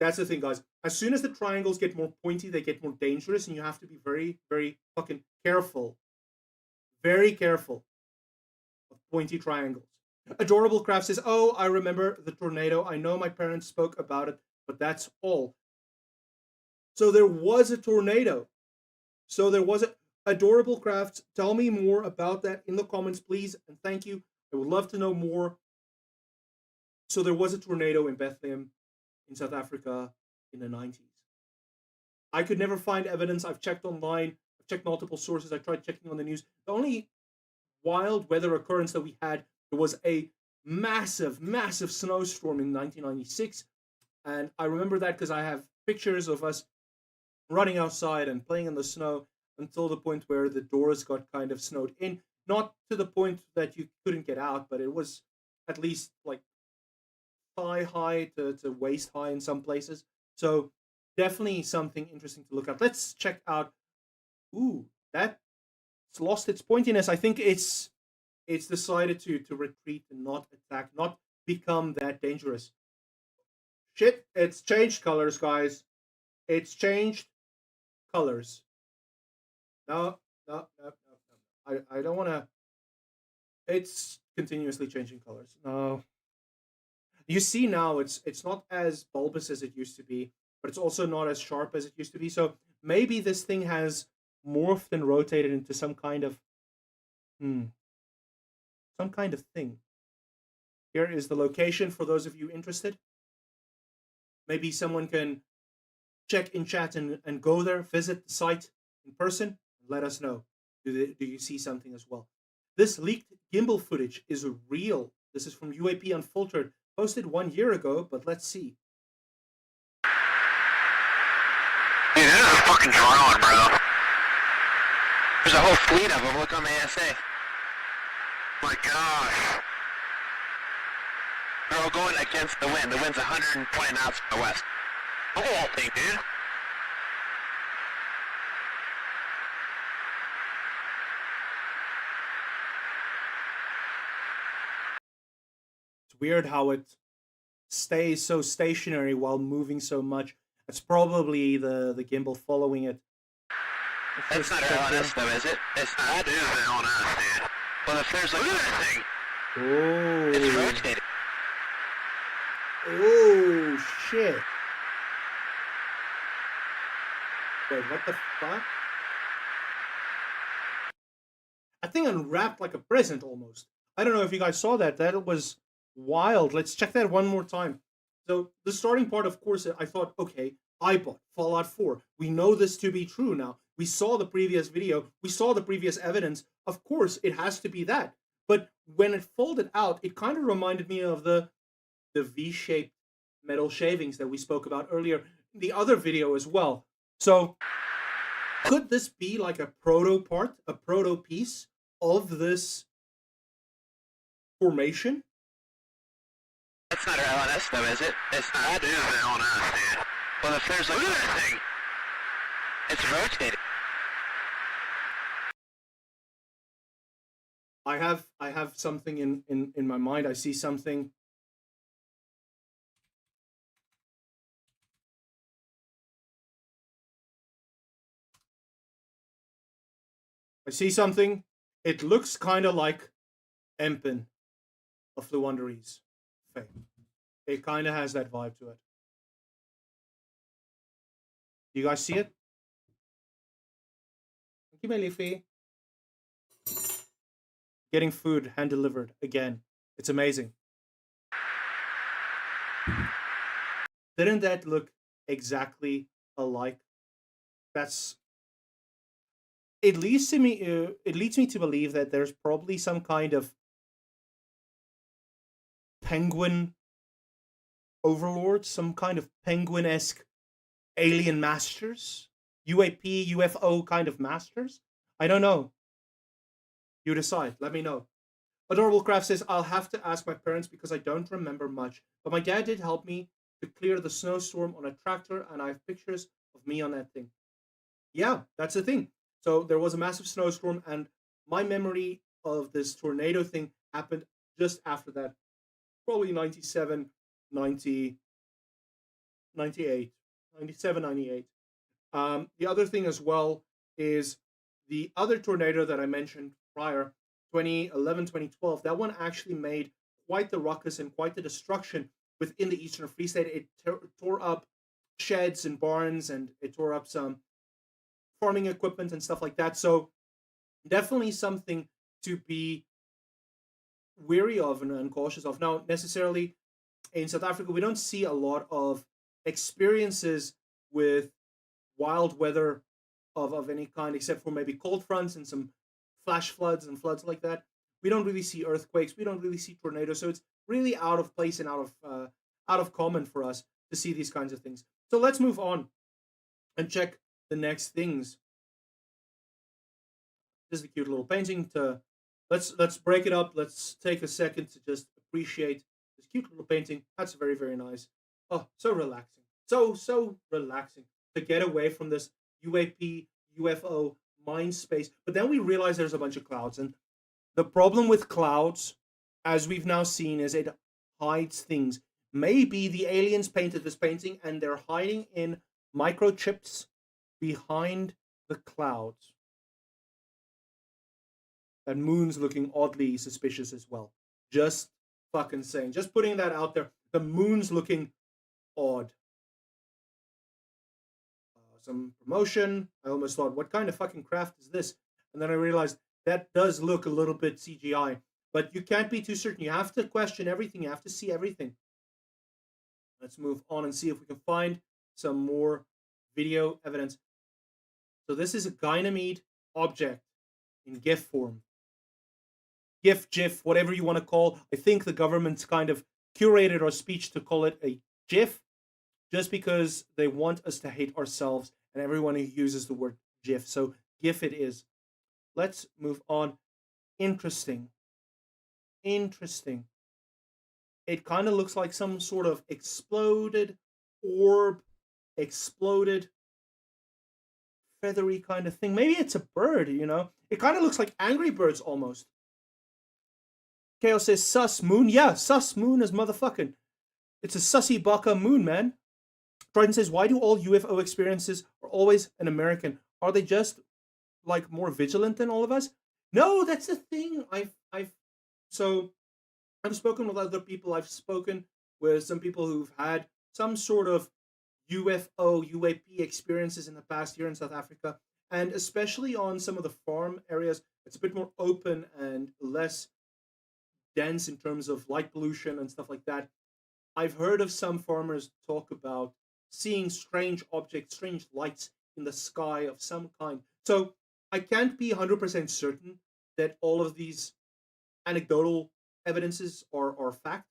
That's the thing, guys. As soon as the triangles get more pointy, they get more dangerous, and you have to be very, very fucking careful. Very careful of pointy triangles. Adorable Craft says, oh, I remember the tornado. I know my parents spoke about it, but that's all. So there was a tornado. So there was a... Adorable Crafts, tell me more about that in the comments, please, and thank you. I would love to know more. So there was a tornado in Bethlehem in South Africa in the 90s. I could never find evidence. I've checked online, I've checked multiple sources, I tried checking on the news. The only wild weather occurrence that we had, there was a massive, massive snowstorm in 1996. And I remember that because I have pictures of us running outside and playing in the snow until the point where the doors got kind of snowed in. Not to the point that you couldn't get out, but it was at least like thigh high to waist high in some places. So definitely something interesting to look at. Let's check out. Ooh, that's lost its pointiness. I think it's decided to retreat and not attack, not become that dangerous. Shit, it's changed colors, guys. It's changed colors. No. I don't want to. It's continuously changing colors. No. You see now it's not as bulbous as it used to be, but it's also not as sharp as it used to be. So maybe this thing has morphed and rotated into some kind of thing. Here is the location for those of you interested. Maybe someone can check in chat and go there, visit the site in person, and let us know. Do you see something as well? This leaked gimbal footage is real. This is from UAP Unfiltered, posted 1 year ago, but let's see. Dude, this is a fucking drone, bro. There's a whole fleet of them. Look on the ASA. My gosh. They're all going against the wind. The wind's 120 knots from the west. Look at that thing, dude. It's weird how it stays so stationary while moving so much. It's probably the gimbal following it. That's not LNS though, is it? It's not. That is LNS, dude. Well, if there's like look at that thing. Oh. It's rotating. Oh, shit. Wait, what the fuck? That thing unwrapped like a present almost. I don't know if you guys saw that. That was wild. Let's check that one more time. So the starting part, of course, I thought, okay, iPod, Fallout 4. We know this to be true now. We saw the previous video. We saw the previous evidence. Of course, it has to be that. But when it folded out, it kind of reminded me of the V-shaped metal shavings that we spoke about earlier in the other video as well. So could this be like a proto part, a proto piece of this formation? That's not LNS though, is it? It's not. That is LNS, dude. Well, if there's like look at that thing. It's rotating. I have something in my mind. I see something. I see something. It looks kind of like Empin of the Wonderies. It kind of has that vibe to it. Do you guys see it? Thank you, my Leafy. Getting food hand delivered again. It's amazing. Didn't that look exactly alike? That's. It leads to me. It leads me to believe that there's probably some kind of penguin overlord, some kind of penguin-esque alien masters, UAP, UFO kind of masters. I don't know. You decide. Let me know. Adorable Craft says, I'll have to ask my parents because I don't remember much. But my dad did help me to clear the snowstorm on a tractor, and I have pictures of me on that thing. Yeah, that's the thing. So there was a massive snowstorm, and my memory of this tornado thing happened just after that. Probably 97, 90, 98, 97, 98. The other thing as well is the other tornado that I mentioned prior, 2011, 2012, that one actually made quite the ruckus and quite the destruction within the Eastern Free State. It tore up sheds and barns, and it tore up some farming equipment and stuff like that. So definitely something to be wary of and cautious of. Now, necessarily, in South Africa, we don't see a lot of experiences with wild weather of any kind, except for maybe cold fronts and some flash floods and floods like that. We don't really see earthquakes. We don't really see tornadoes. So it's really out of place and out of common for us to see these kinds of things. So let's move on and check the next things. This is a cute little painting. Let's break it up. Let's take a second to just appreciate this cute little painting. That's very, very nice. Oh, so relaxing. So relaxing to get away from this UAP, UFO mind space. But then we realize there's a bunch of clouds. And the problem with clouds, as we've now seen, is it hides things. Maybe the aliens painted this painting and they're hiding in microchips behind the clouds. That moon's looking oddly suspicious as well. Just fucking saying. Just putting that out there. The moon's looking odd. Some promotion. I almost thought, what kind of fucking craft is this? And then I realized that does look a little bit CGI. But you can't be too certain. You have to question everything. You have to see everything. Let's move on and see if we can find some more video evidence. So this is a Ganymede object in GIF form. GIF, whatever you want to call. I think the government's kind of curated our speech to call it a GIF, just because they want us to hate ourselves and everyone who uses the word GIF. So GIF it is. Let's move on. Interesting. It kind of looks like some sort of exploded orb, exploded feathery kind of thing. Maybe it's a bird, you know? It kind of looks like Angry Birds almost. Chaos says sus moon. Yeah, sus moon is motherfucking. It's a sussy baka moon, man. Trident says, why do all UFO experiences are always an American? Are they just like more vigilant than all of us? No, that's the thing. I've spoken with other people. I've spoken with some people who've had some sort of UFO, UAP experiences in the past year in South Africa. And especially on some of the farm areas, it's a bit more open and less dense in terms of light pollution and stuff like that. I've heard of some farmers talk about seeing strange objects, strange lights in the sky of some kind. So I can't be 100% certain that all of these anecdotal evidences are fact.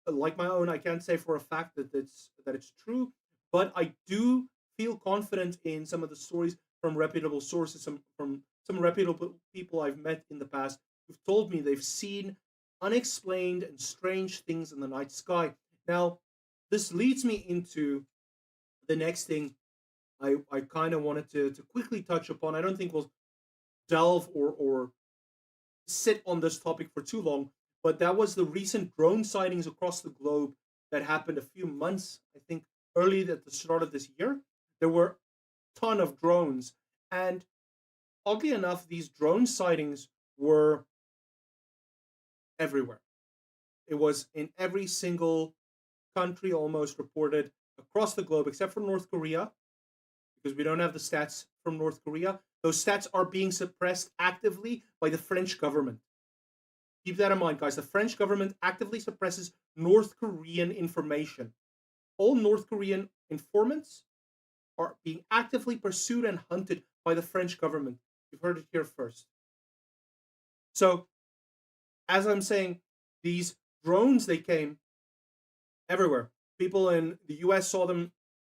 Like my own, I can't say for a fact that it's true, but I do feel confident in some of the stories from reputable sources, from some reputable people I've met in the past who've told me they've seen unexplained and strange things in the night sky. Now, this leads me into the next thing I kind of wanted to quickly touch upon. I don't think we'll delve or sit on this topic for too long, but that was the recent drone sightings across the globe that happened a few months, I think, early at the start of this year. There were a ton of drones, and oddly enough, these drone sightings were everywhere. It was in every single country almost reported across the globe, except for North Korea, because we don't have the stats from North Korea. Those stats are being suppressed actively by the French government. Keep that in mind, guys. The French government actively suppresses North Korean information. All North Korean informants are being actively pursued and hunted by the French government. You've heard it here first. So, as I'm saying, these drones, they came everywhere. People in the US saw them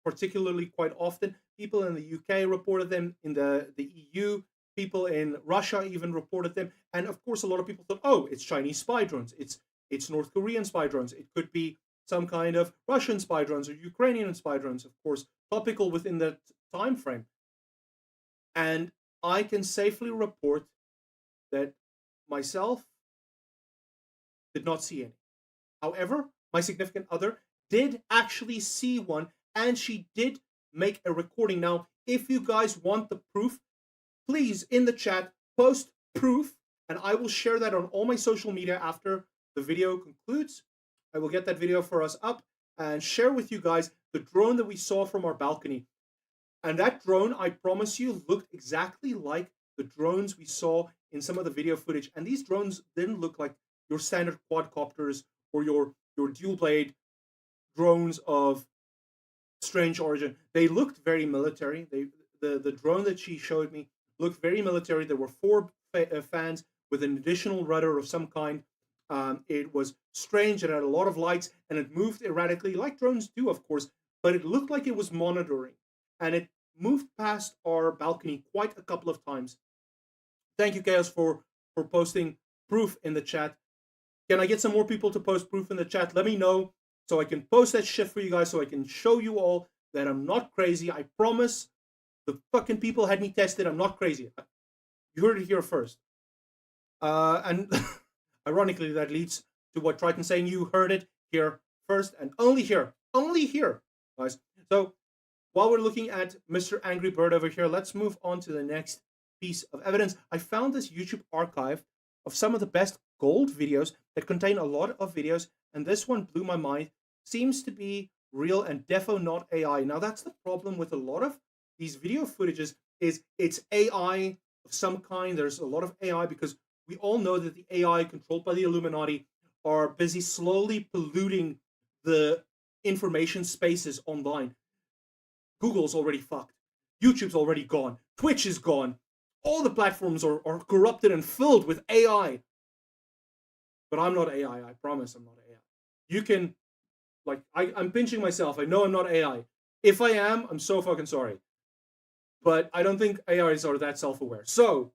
particularly quite often. People in the UK reported them, in the EU. People in Russia even reported them. And of course, a lot of people thought, oh, it's Chinese spy drones. It's North Korean spy drones. It could be some kind of Russian spy drones or Ukrainian spy drones, of course, topical within that time frame. And I can safely report that myself did not see any. However, my significant other did actually see one, and she did make a recording. Now, if you guys want the proof, please, in the chat, post proof, and I will share that on all my social media after the video concludes. I will get that video for us up and share with you guys the drone that we saw from our balcony. And that drone, I promise you, looked exactly like the drones we saw in some of the video footage. And these drones didn't look like your standard quadcopters or your dual blade drones of strange origin. They looked very military. The drone that she showed me looked very military. There were four fans with an additional rudder of some kind. It was strange. It had a lot of lights and it moved erratically, like drones do, of course. But it looked like it was monitoring, and it moved past our balcony quite a couple of times. Thank you, Chaos, for posting proof in the chat. Can I get some more people to post proof in the chat? Let me know so I can post that shit for you guys, so I can show you all that I'm not crazy. I promise. The fucking people had me tested. I'm not crazy. You heard it here first. And ironically, that leads to what Triton's saying. You heard it here first and only here. Only here, guys. So while we're looking at Mr. Angry Bird over here, let's move on to the next piece of evidence. I found this YouTube archive of some of the best gold videos that contain a lot of videos, and this one blew my mind. Seems to be real and defo not AI. Now that's the problem with a lot of these video footages, is it's AI of some kind. There's a lot of AI because we all know that the AI controlled by the Illuminati are busy slowly polluting the information spaces online. Google's already fucked. YouTube's already gone. Twitch is gone. All the platforms are corrupted and filled with AI. But I'm not AI. I promise I'm not AI. You can, like, I'm pinching myself. I know I'm not AI. If I am, I'm so fucking sorry. But I don't think AIs are that self-aware. So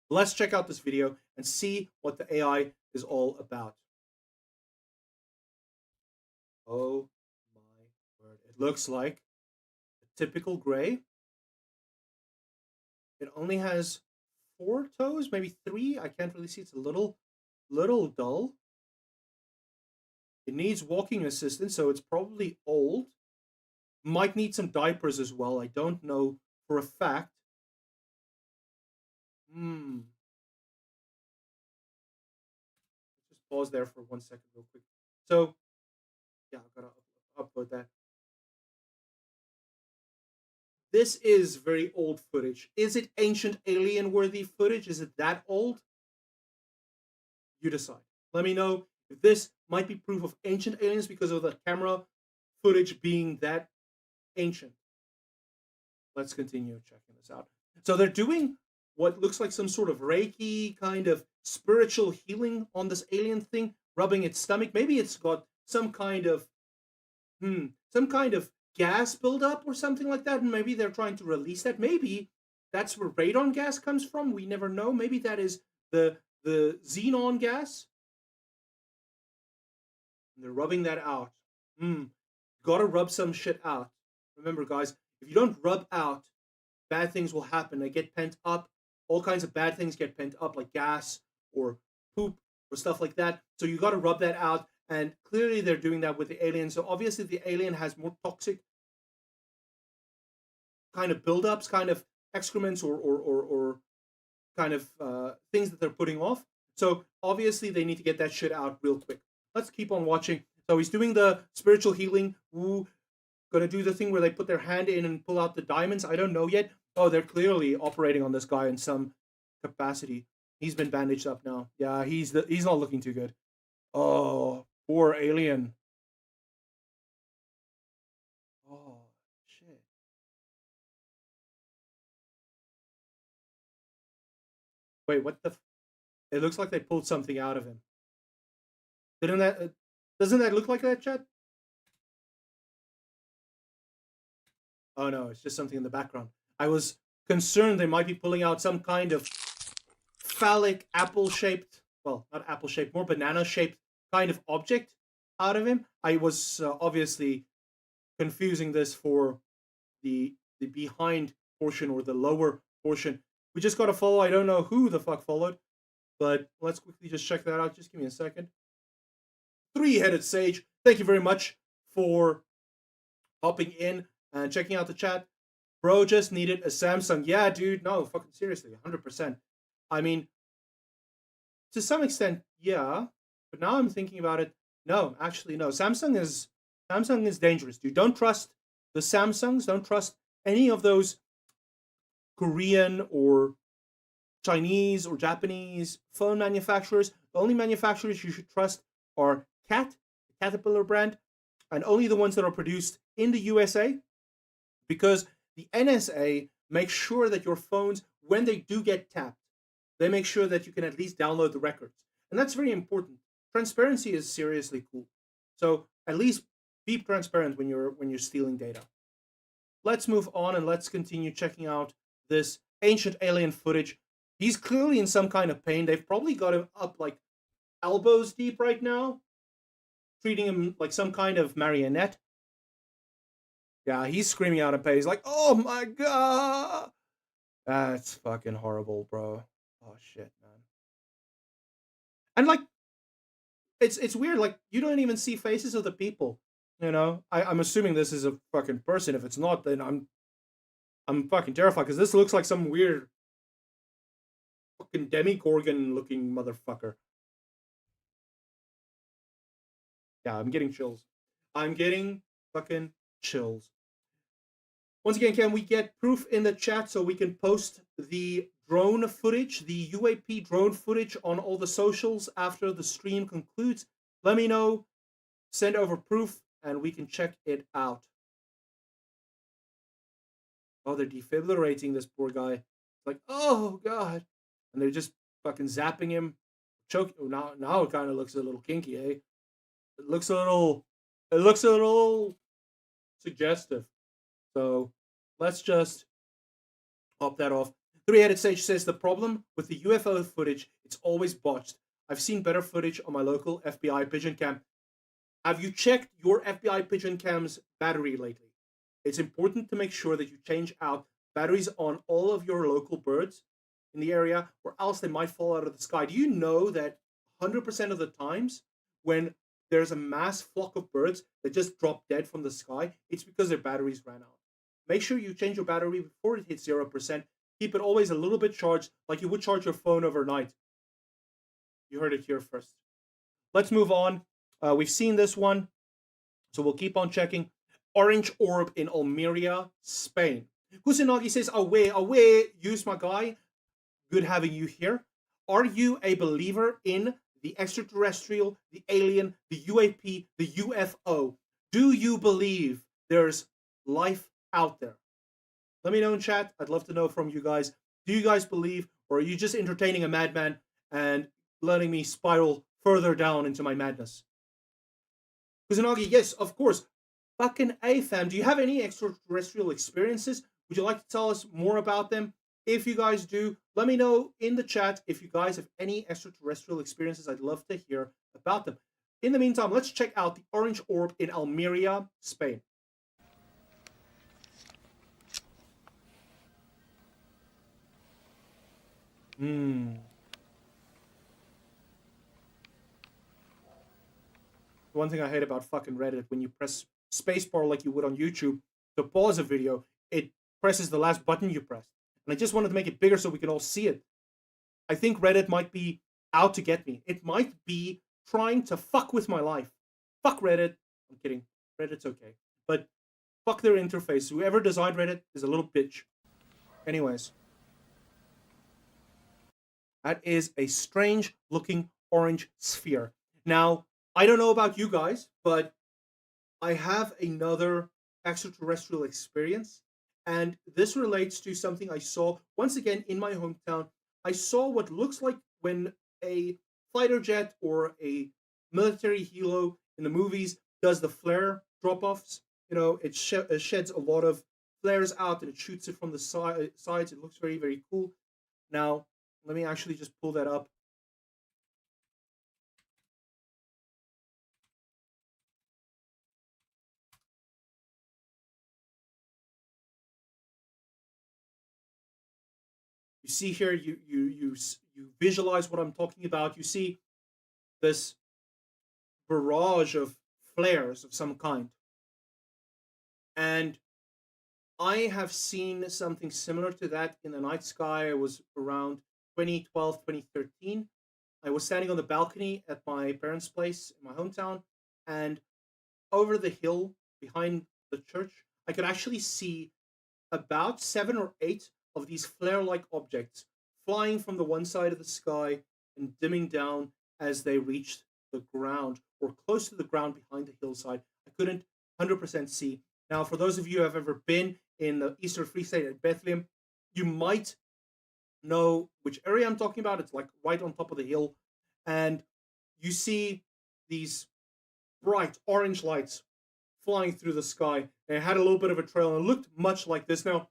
let's check out this video and see what the AI is all about. Oh my word. It looks like a typical gray. It only has 4 toes, maybe 3. I can't really see. It's a little dull. It needs walking assistance, so it's probably old. Might need some diapers as well. I don't know for a fact. Just pause there for 1 second real quick. So, yeah, I've got to upload that. This is very old footage. Is it ancient alien-worthy footage? Is it that old? You decide. Let me know if this might be proof of ancient aliens because of the camera footage being that ancient. Let's continue checking this out. So they're doing what looks like some sort of Reiki kind of spiritual healing on this alien thing, rubbing its stomach. Maybe it's got some kind of gas buildup or something like that, and maybe they're trying to release that. Maybe that's where radon gas comes from. We never know. Maybe that is the xenon gas. And they're rubbing that out. Gotta rub some shit out. Remember, guys, if you don't rub out, bad things will happen. They get pent up. All kinds of bad things get pent up, like gas or poop or stuff like that. So you got to rub that out. And clearly they're doing that with the alien. So obviously the alien has more toxic kind of buildups, kind of excrements or kind of things that they're putting off. So obviously they need to get that shit out real quick. Let's keep on watching. So he's doing the spiritual healing. Gonna do the thing where they put their hand in and pull out the diamonds. I don't know yet. Oh, they're clearly operating on this guy in some capacity. He's been bandaged up now. Yeah, he's not looking too good. Oh, poor alien. Oh, shit. Wait, what the? It looks like they pulled something out of him. Doesn't that look like that, chat? Oh no, it's just something in the background. I was concerned they might be pulling out some kind of phallic apple-shaped, well, not apple-shaped, more banana-shaped kind of object out of him. I was obviously confusing this for the behind portion or the lower portion. We just got to follow. I don't know who the fuck followed, but let's quickly just check that out. Just give me a second. Three-headed sage, thank you very much for hopping in and checking out the chat. Bro just needed a Samsung. Yeah, dude. No, fucking seriously. 100%. I mean, to some extent, yeah. But now I'm thinking about it. No, actually, no. Samsung is dangerous, dude. Don't trust the Samsungs. Don't trust any of those Korean or Chinese or Japanese phone manufacturers. The only manufacturers you should trust are Caterpillar brand, and only the ones that are produced in the USA, because the NSA makes sure that your phones, when they do get tapped, they make sure that you can at least download the records. And that's very important. Transparency is seriously cool. So at least be transparent when you're stealing data. Let's move on and let's continue checking out this ancient alien footage. He's clearly in some kind of pain. They've probably got him up like elbows deep right now, treating him like some kind of marionette. Yeah, he's screaming out in pain. He's like, oh my God. That's fucking horrible, bro. Oh shit, man. And like, it's weird. Like, you don't even see faces of the people. You know, I'm assuming this is a fucking person. If it's not, then I'm fucking terrified, because this looks like some weird fucking Demigorgon looking motherfucker. Yeah, I'm getting chills. I'm getting fucking chills. Once again, can we get proof in the chat so we can post the drone footage, the UAP drone footage on all the socials after the stream concludes? Let me know. Send over proof and we can check it out. Oh, they're defibrillating this poor guy. It's like, oh God. And they're just fucking zapping him. Choking. Oh, now it kind of looks a little kinky, eh? It looks a little suggestive. So let's just pop that off. Three-Headed Sage says the problem with the UFO footage, it's always botched. I've seen better footage on my local FBI pigeon cam. Have you checked your FBI pigeon cam's battery lately? It's important to make sure that you change out batteries on all of your local birds in the area, or else they might fall out of the sky. Do you know that 100% of the times when there's a mass flock of birds that just drop dead from the sky, it's because their batteries ran out. Make sure you change your battery before it hits 0%. Keep it always a little bit charged, like you would charge your phone overnight. You heard it here first. Let's move on. We've seen this one, so we'll keep on checking. Orange orb in Almeria, Spain. Kusanagi says, away, use my guy. Good having you here. Are you a believer in the extraterrestrial, the alien, the UAP, the UFO? Do you believe there's life out there? Let me know in chat. I'd love to know from you guys. Do you guys believe, or are you just entertaining a madman and letting me spiral further down into my madness? Kusanagi, yes, of course. Fucking A, fam. Do you have any extraterrestrial experiences? Would you like to tell us more about them? If you guys do, let me know in the chat if you guys have any extraterrestrial experiences. I'd love to hear about them. In the meantime, let's check out the orange orb in Almeria, Spain. One thing I hate about fucking Reddit, when you press spacebar like you would on YouTube to pause a video, it presses the last button you pressed. And I just wanted to make it bigger so we can all see it. I think Reddit might be out to get me. It might be trying to fuck with my life. Fuck Reddit. I'm kidding. Reddit's okay. But fuck their interface. Whoever designed Reddit is a little bitch. Anyways. That is a strange looking orange sphere. Now, I don't know about you guys, but I have another extraterrestrial experience. And this relates to something I saw once again in my hometown. I saw what looks like when a fighter jet or a military helo in the movies does the flare drop-offs. You know, it sheds a lot of flares out and it shoots it from the sides. It looks very, very cool. Now, let me actually just pull that up. You see here, you visualize what I'm talking about. You see this barrage of flares of some kind. And I have seen something similar to that in the night sky. I was around 2012, 2013. I was standing on the balcony at my parents' place in my hometown, and over the hill behind the church, I could actually see about 7 or 8 of these flare-like objects flying from the one side of the sky and dimming down as they reached the ground or close to the ground behind the hillside. I couldn't 100% see. Now, for those of you who have ever been in the Eastern Free State at Bethlehem, you might know which area I'm talking about. It's like right on top of the hill. And you see these bright orange lights flying through the sky. And it had a little bit of a trail and it looked much like this. Now,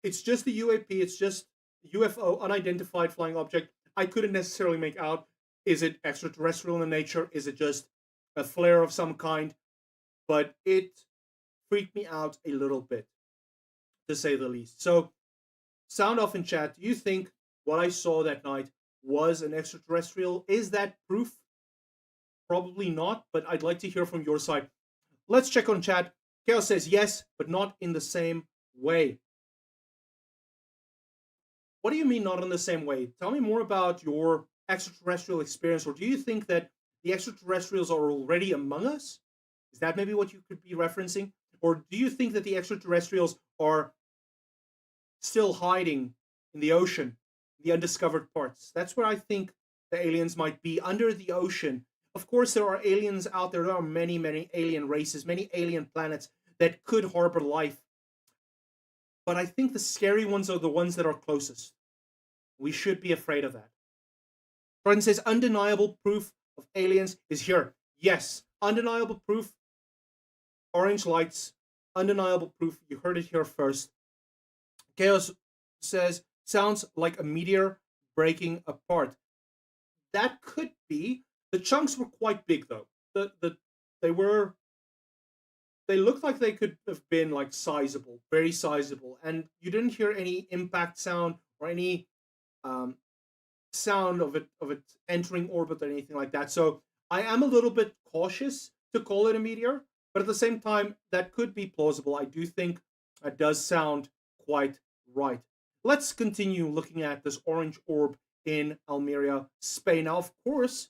it's just a UAP. It's just a UFO, unidentified flying object. I couldn't necessarily make out, is it extraterrestrial in nature? Is it just a flare of some kind? But it freaked me out a little bit, to say the least. So, sound off in chat. Do you think what I saw that night was an extraterrestrial? Is that proof? Probably not, but I'd like to hear from your side. Let's check on chat. Chaos says yes, but not in the same way. What do you mean not in the same way? Tell me more about your extraterrestrial experience, or do you think that the extraterrestrials are already among us? Is that maybe what you could be referencing? Or do you think that the extraterrestrials are still hiding in the ocean, the undiscovered parts? That's where I think the aliens might be, under the ocean. Of course, there are aliens out there. There are many, many alien races, many alien planets that could harbor life. But I think the scary ones are the ones that are closest. We should be afraid of that. Jordan says, undeniable proof of aliens is here. Yes, undeniable proof. Orange lights, undeniable proof. You heard it here first. Chaos says, sounds like a meteor breaking apart. That could be. The chunks were quite big, though. They looked like they could have been like sizable, very sizable, and you didn't hear any impact sound or any sound of it entering orbit or anything like that. So I am a little bit cautious to call it a meteor, but at the same time, that could be plausible. I do think that does sound quite right. Let's continue looking at this orange orb in Almeria, Spain. Now, of course,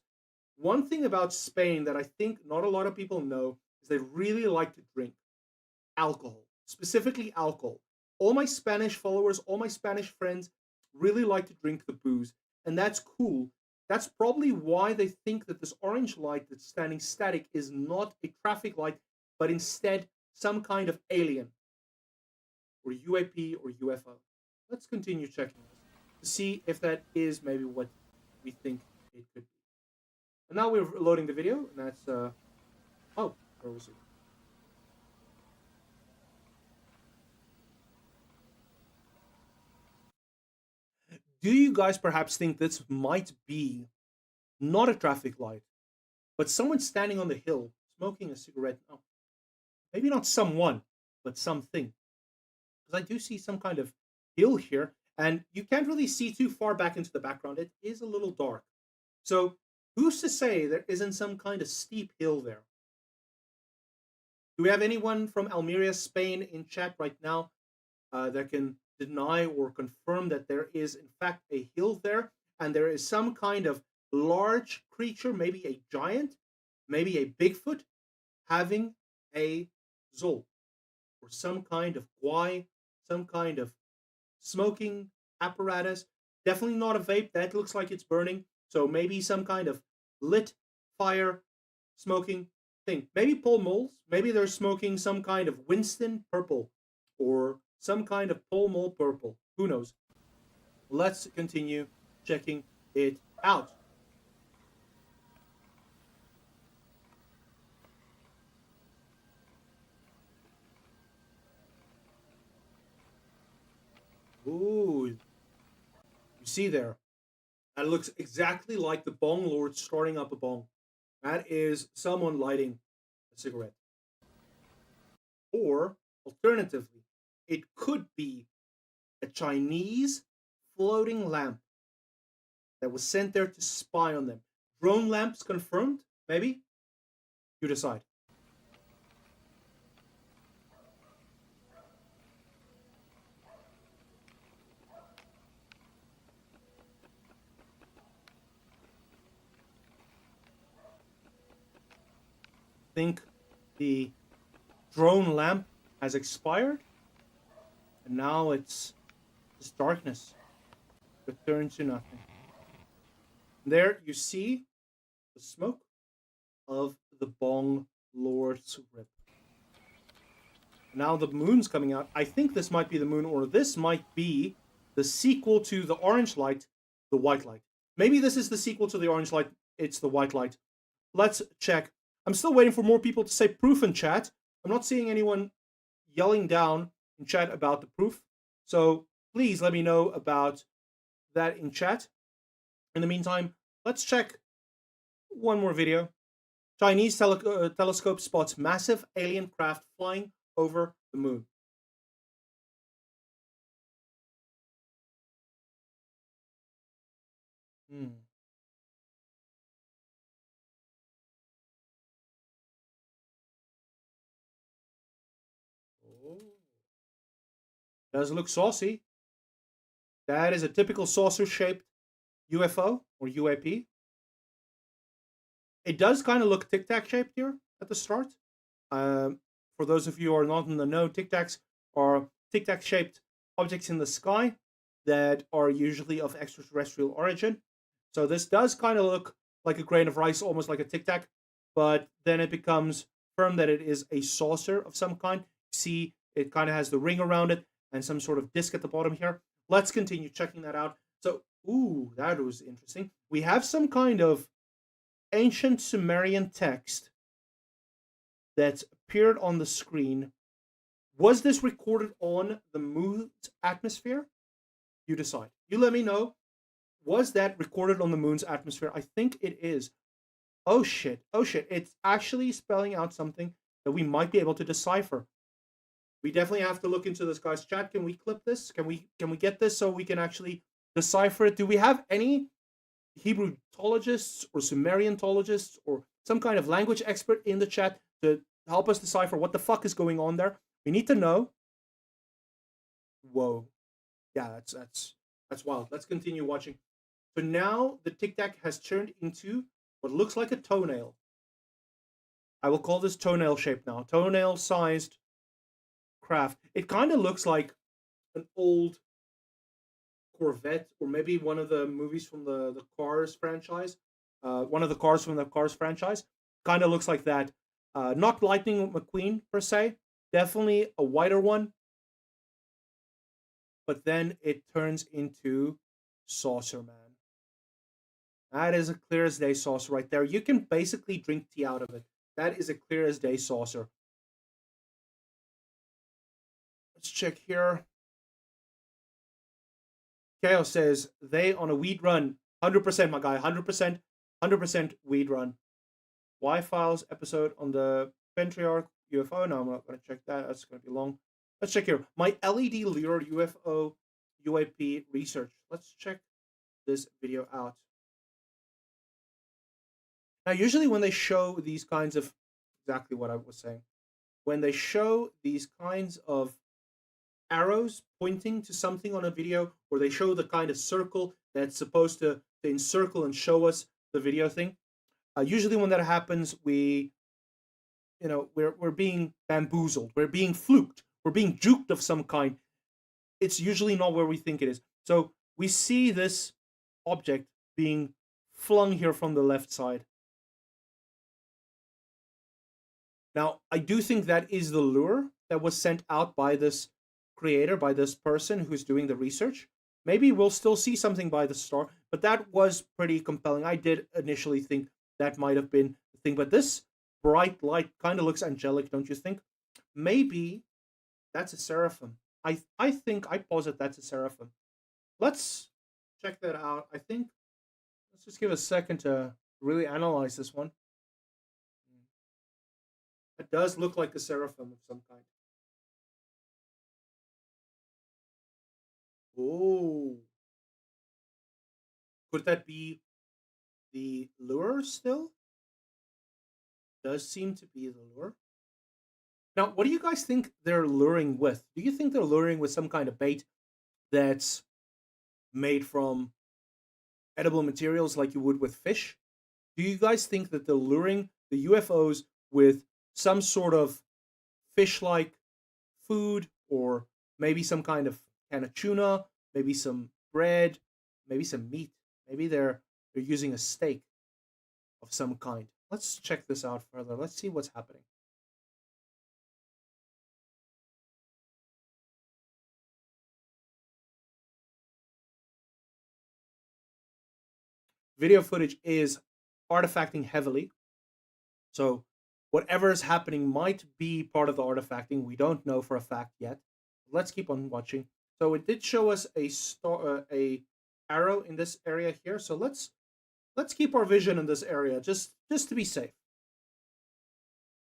one thing about Spain that I think not a lot of people know is they really like to drink alcohol, specifically alcohol. All my Spanish followers, all my Spanish friends really like to drink the booze, and that's cool. That's probably why they think that this orange light that's standing static is not a traffic light, but instead some kind of alien, or UAP or UFO. Let's continue checking this to see if that is maybe what we think it could be. And now we're loading the video, and that's, oh, where was it? Do you guys perhaps think this might be not a traffic light, but someone standing on the hill smoking a cigarette? Oh, maybe not someone, but something. Because I do see some kind of hill here, and you can't really see too far back into the background. It is a little dark. So who's to say there isn't some kind of steep hill there? Do we have anyone from Almeria, Spain in chat right now that can deny or confirm that there is in fact a hill there and there is some kind of large creature, maybe a giant, maybe a Bigfoot, having a zol or some kind of guai, some kind of smoking apparatus? Definitely not a vape. That looks like it's burning. So maybe some kind of lit fire smoking thing. Maybe Pall Malls. Maybe they're smoking some kind of Winston purple or some kind of Pall Mall purple. Who knows? Let's continue checking it out. Ooh, you see there? That looks exactly like the bong lord starting up a bong. That is someone lighting a cigarette. Or, alternatively, it could be a Chinese floating lamp that was sent there to spy on them. Drone lamps confirmed? Maybe? You decide. Think the drone lamp has expired, and now it's this darkness returned to nothing. There you see the smoke of the bong Lord's Rip. Now the moon's coming out. I think this might be the moon, or this might be the sequel to the orange light, the white light. Maybe this is the sequel to the orange light. It's the white light. Let's check. I'm still waiting for more people to say proof in chat. I'm not seeing anyone yelling down in chat about the proof. So please let me know about that in chat. In the meantime, let's check one more video. Chinese telescope spots massive alien craft flying over the moon. Oh. Does look saucy. That is a typical saucer-shaped UFO or UAP. It does kind of look Tic Tac shaped here at the start. For those of you who are not in the know, Tic Tacs are Tic Tac shaped objects in the sky that are usually of extraterrestrial origin. So this does kind of look like a grain of rice, almost like a Tic Tac, but then it becomes firm that it is a saucer of some kind. See, it kind of has the ring around it and some sort of disc at the bottom here. Let's continue checking that out. So, ooh, that was interesting. We have some kind of ancient Sumerian text that appeared on the screen. Was this recorded on the moon's atmosphere? You decide. You let me know. Was that recorded on the moon's atmosphere? I think it is. Oh shit. Oh shit. It's actually spelling out something that we might be able to decipher. We definitely have to look into this, guys. Chat, can we clip this? Can we get this so we can actually decipher it? Do we have any Hebrewologists or Sumeriantologists or some kind of language expert in the chat to help us decipher what the fuck is going on there? We need to know. Whoa. Yeah, that's wild. Let's continue watching. So now the Tic Tac has turned into what looks like a toenail. I will call this toenail shape now. Toenail-sized craft. It kind of looks like an old Corvette, or maybe one of the movies from the Cars franchise. One of the cars from the Cars franchise. Kind of looks like that. Not Lightning McQueen, per se. Definitely a whiter one. But then it turns into Saucer Man. That is a clear as day saucer right there. You can basically drink tea out of it. That is a clear as day saucer. Let's check here. Chaos says, they on a weed run. 100%, my guy. 100% weed run. Y-Files episode on the Patriarch UFO. No, I'm not going to check that. That's going to be long. Let's check here. My LED lure UFO UAP research. Let's check this video out. Now, usually when they show these kinds of, exactly what I was saying, when they show these kinds of arrows pointing to something on a video, or they show the kind of circle that's supposed to encircle and show us the video thing, usually when that happens, we're being bamboozled, we're being fluked, we're being juked of some kind. It's usually not where we think it is. So we see this object being flung here from the left side. Now, I do think that is the lure that was sent out by this creator, by this person who's doing the research. Maybe we'll still see something by the star, but that was pretty compelling. I did initially think that might have been the thing, but this bright light kind of looks angelic, don't you think? Maybe that's a seraphim. I think, I posit that's a seraphim. Let's check that out. I think, let's just give a second to really analyze this one. It does look like a seraphim of some kind. Oh. Could that be the lure still? Does seem to be the lure. Now, what do you guys think they're luring with? Do you think they're luring with some kind of bait that's made from edible materials like you would with fish? Do you guys think that they're luring the UFOs with some sort of fish-like food, or maybe some kind of can of tuna, maybe some bread, maybe some meat? Maybe they're using a steak of some kind. let's check this out further. Let's see what's happening. Video footage is artifacting heavily. So whatever is happening might be part of the artifacting. We don't know for a fact yet. Let's keep on watching. So it did show us a arrow in this area here. So let's keep our vision in this area just to be safe.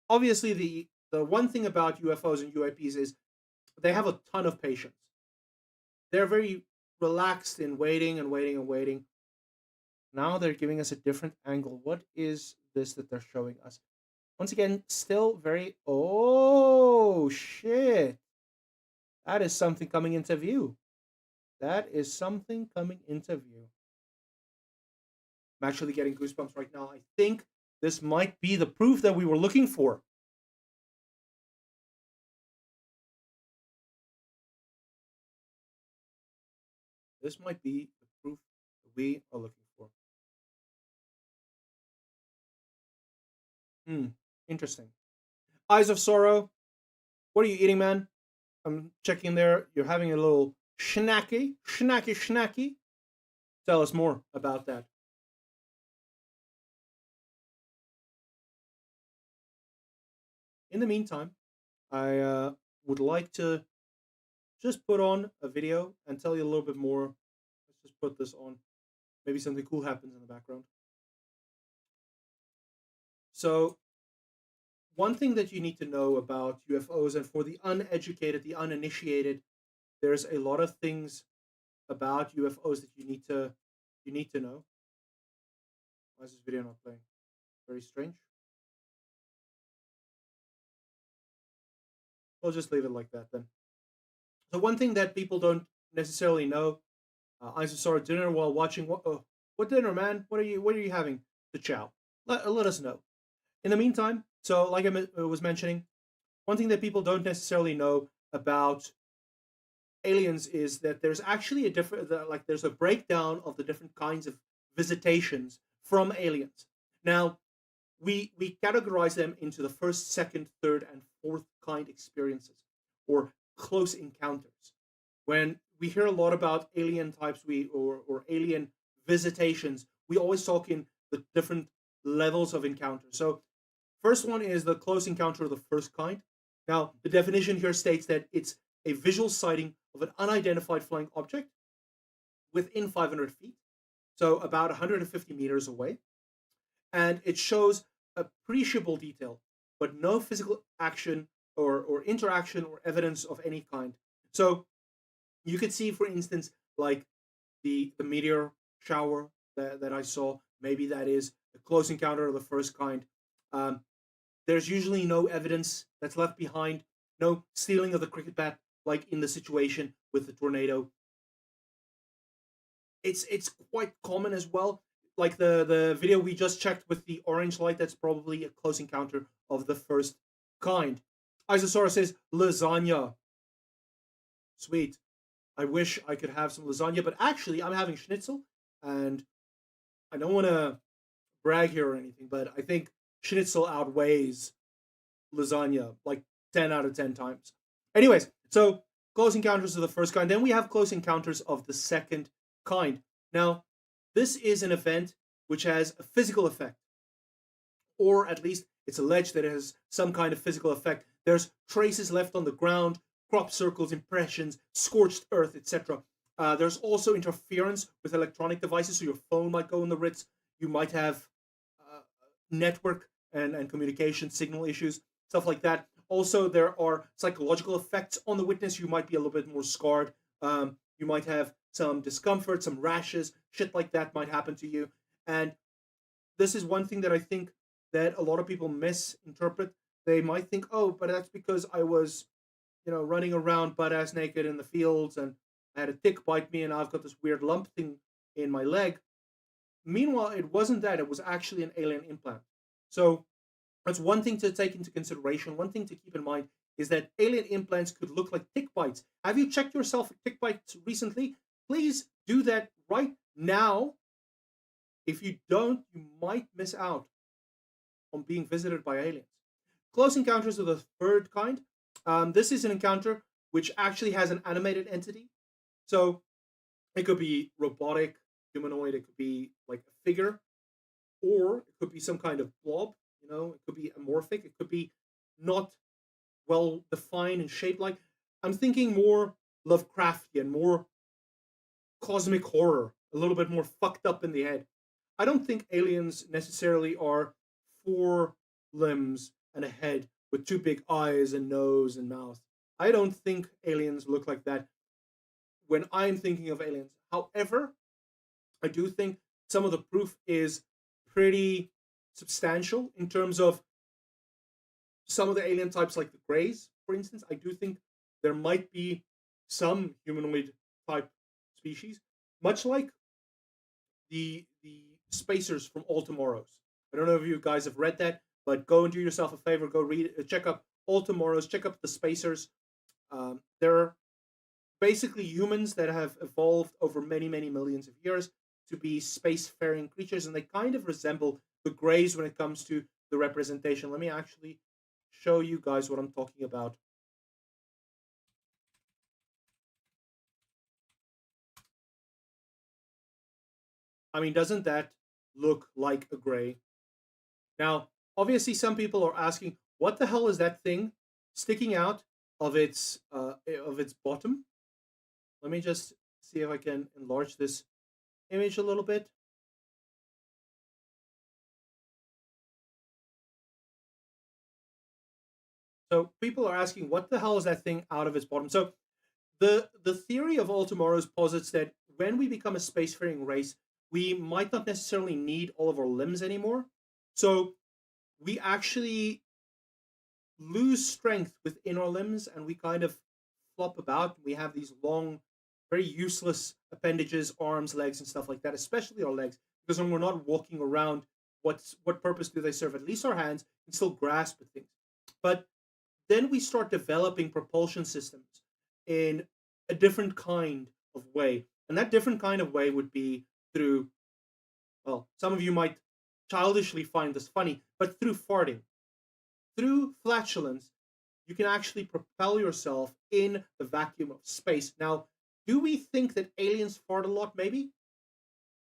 Obviously, the one thing about UFOs and UAPs is they have a ton of patience. They're very relaxed in waiting and waiting and waiting. Now they're giving us a different angle. What is this that they're showing us? Once again, still very... Oh, shit. That is something coming into view. That is something coming into view. I'm actually getting goosebumps right now. I think this might be the proof that we were looking for. This might be the proof that we are looking for. Interesting. Eyes of Sorrow. What are you eating, man? I'm checking there. You're having a little snacky. Tell us more about that. In the meantime, I would like to just put on a video and tell you a little bit more. Let's just put this on. Maybe something cool happens in the background. So, one thing that you need to know about UFOs, and for the uneducated, the uninitiated, there's a lot of things about UFOs that you need to know. Why is this video not playing? Very strange. We'll just leave it like that then. So one thing that people don't necessarily know, I just saw dinner while watching. What dinner, man? What are you having? The chow. Let us know. In the meantime, so like I was mentioning, one thing that people don't necessarily know about aliens is that there's actually a different, there's a breakdown of the different kinds of visitations from aliens. Now, we categorize them into the first, second, third, and fourth kind experiences, or close encounters. When we hear a lot about alien types, or alien visitations, we always talk in the different levels of encounter. So first one is the close encounter of the first kind. Now, the definition here states that it's a visual sighting of an unidentified flying object within 500 feet, so about 150 meters away. And it shows appreciable detail, but no physical action or interaction or evidence of any kind. So you could see, for instance, like the meteor shower that I saw. Maybe that is a close encounter of the first kind. There's usually no evidence that's left behind, no stealing of the cricket bat, like in the situation with the tornado. It's quite common as well. Like the video we just checked with the orange light, that's probably a close encounter of the first kind. Isosaurus says lasagna. Sweet. I wish I could have some lasagna, but actually I'm having schnitzel, and I don't want to brag here or anything, but I think schnitzel outweighs lasagna like 10 out of 10 times. Anyways, so close encounters of the first kind. Then we have close encounters of the second kind. Now, this is an event which has a physical effect, or at least it's alleged that it has some kind of physical effect. There's traces left on the ground, crop circles, impressions, scorched earth, etc. There's also interference with electronic devices, so your phone might go in the ritz. You might have network and communication signal issues, stuff like that. Also, there are psychological effects on the witness. You might be a little bit more scarred. You might have some discomfort, some rashes, shit like that might happen to you. And this is one thing that I think that a lot of people misinterpret. They might think, oh, but that's because I was, running around butt-ass naked in the fields and I had a tick bite me and I've got this weird lump thing in my leg. Meanwhile, it wasn't that. It was actually an alien implant. So that's one thing to take into consideration. One thing to keep in mind is that alien implants could look like tick bites. Have you checked yourself for tick bites recently? Please do that right now. If you don't, you might miss out. on being visited by aliens. Close Encounters of the Third Kind. This is an encounter which actually has an animated entity. So it could be robotic, humanoid, it could be like a figure, or it could be some kind of blob, it could be amorphic, it could be not well defined and shaped like. I'm thinking more Lovecraftian, more cosmic horror, a little bit more fucked up in the head. I don't think aliens necessarily are 4 limbs and a head with 2 big eyes and nose and mouth. I don't think aliens look like that when I'm thinking of aliens. However, I do think some of the proof is pretty substantial in terms of some of the alien types, like the Greys, for instance. I do think there might be some humanoid type species, much like the spacers from All Tomorrows. I don't know if you guys have read that, but go and do yourself a favor. Go read, check up All Tomorrows, check up the spacers. They're basically humans that have evolved over many, many millions of years to be spacefaring creatures, and they kind of resemble the Greys when it comes to the representation. Let me actually show you guys what I'm talking about. I mean, doesn't that look like a Grey? Now, obviously, some people are asking, what the hell is that thing sticking out of its bottom? Let me just see if I can enlarge this image a little bit. So people are asking, what the hell is that thing out of its bottom? So the theory of All Tomorrows posits that when we become a spacefaring race, we might not necessarily need all of our limbs anymore. So we actually lose strength within our limbs and we kind of flop about. We have these long, very useless appendages, arms, legs, and stuff like that, especially our legs, because when we're not walking around, what purpose do they serve? At least our hands can still grasp at things. But then we start developing propulsion systems in a different kind of way. And that different kind of way would be through, well, some of you might childishly find this funny, but through farting. Through flatulence, you can actually propel yourself in the vacuum of space. Now, do we think that aliens fart a lot, maybe?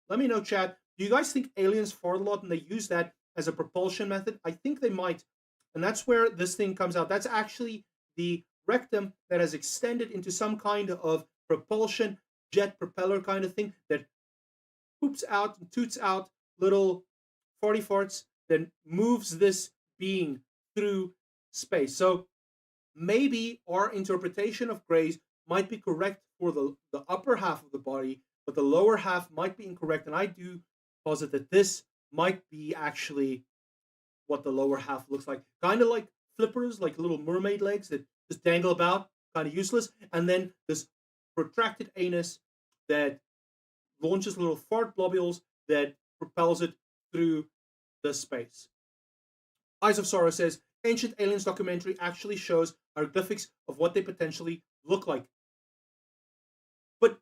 Let me know, chat. Do you guys think aliens fart a lot and they use that as a propulsion method? I think they might. And that's where this thing comes out. That's actually the rectum that has extended into some kind of propulsion, jet propeller kind of thing that poops out and toots out little farty farts, then moves this being through space. So maybe our interpretation of Greys might be correct for the upper half of the body, but the lower half might be incorrect. And I do posit that this might be actually what the lower half looks like. Kind of like flippers, like little mermaid legs that just dangle about, kind of useless. And then this protracted anus that launches little fart globules that propels it through the space. Eyes of Sorrow says, Ancient Aliens documentary actually shows hieroglyphics of what they potentially look like. But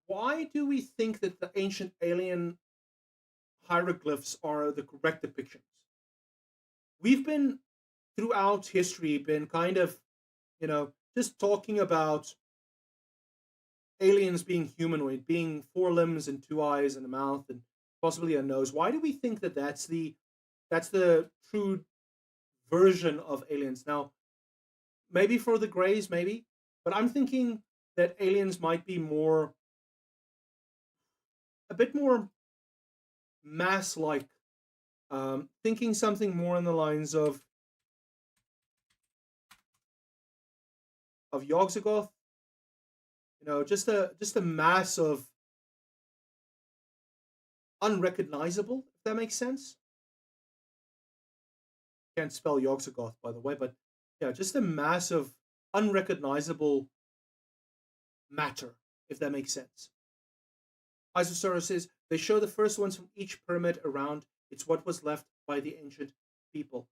why do we think that the ancient alien hieroglyphs are the correct depictions? We've been, throughout history, been kind of, just talking about aliens being humanoid, being 4 limbs and 2 eyes and a mouth and possibly a nose. Why do we think that that's the true version of aliens? Now, maybe for the Greys, maybe, but I'm thinking that aliens might be a bit more mass-like, thinking something more on the lines of Yogg-Sothoth, just a mass of unrecognizable, if that makes sense. Can't spell Yogg-Sothoth, by the way, but yeah, just a mass of unrecognizable matter, if that makes sense. Isosoro says, they show the first ones from each pyramid around. It's what was left by the ancient people.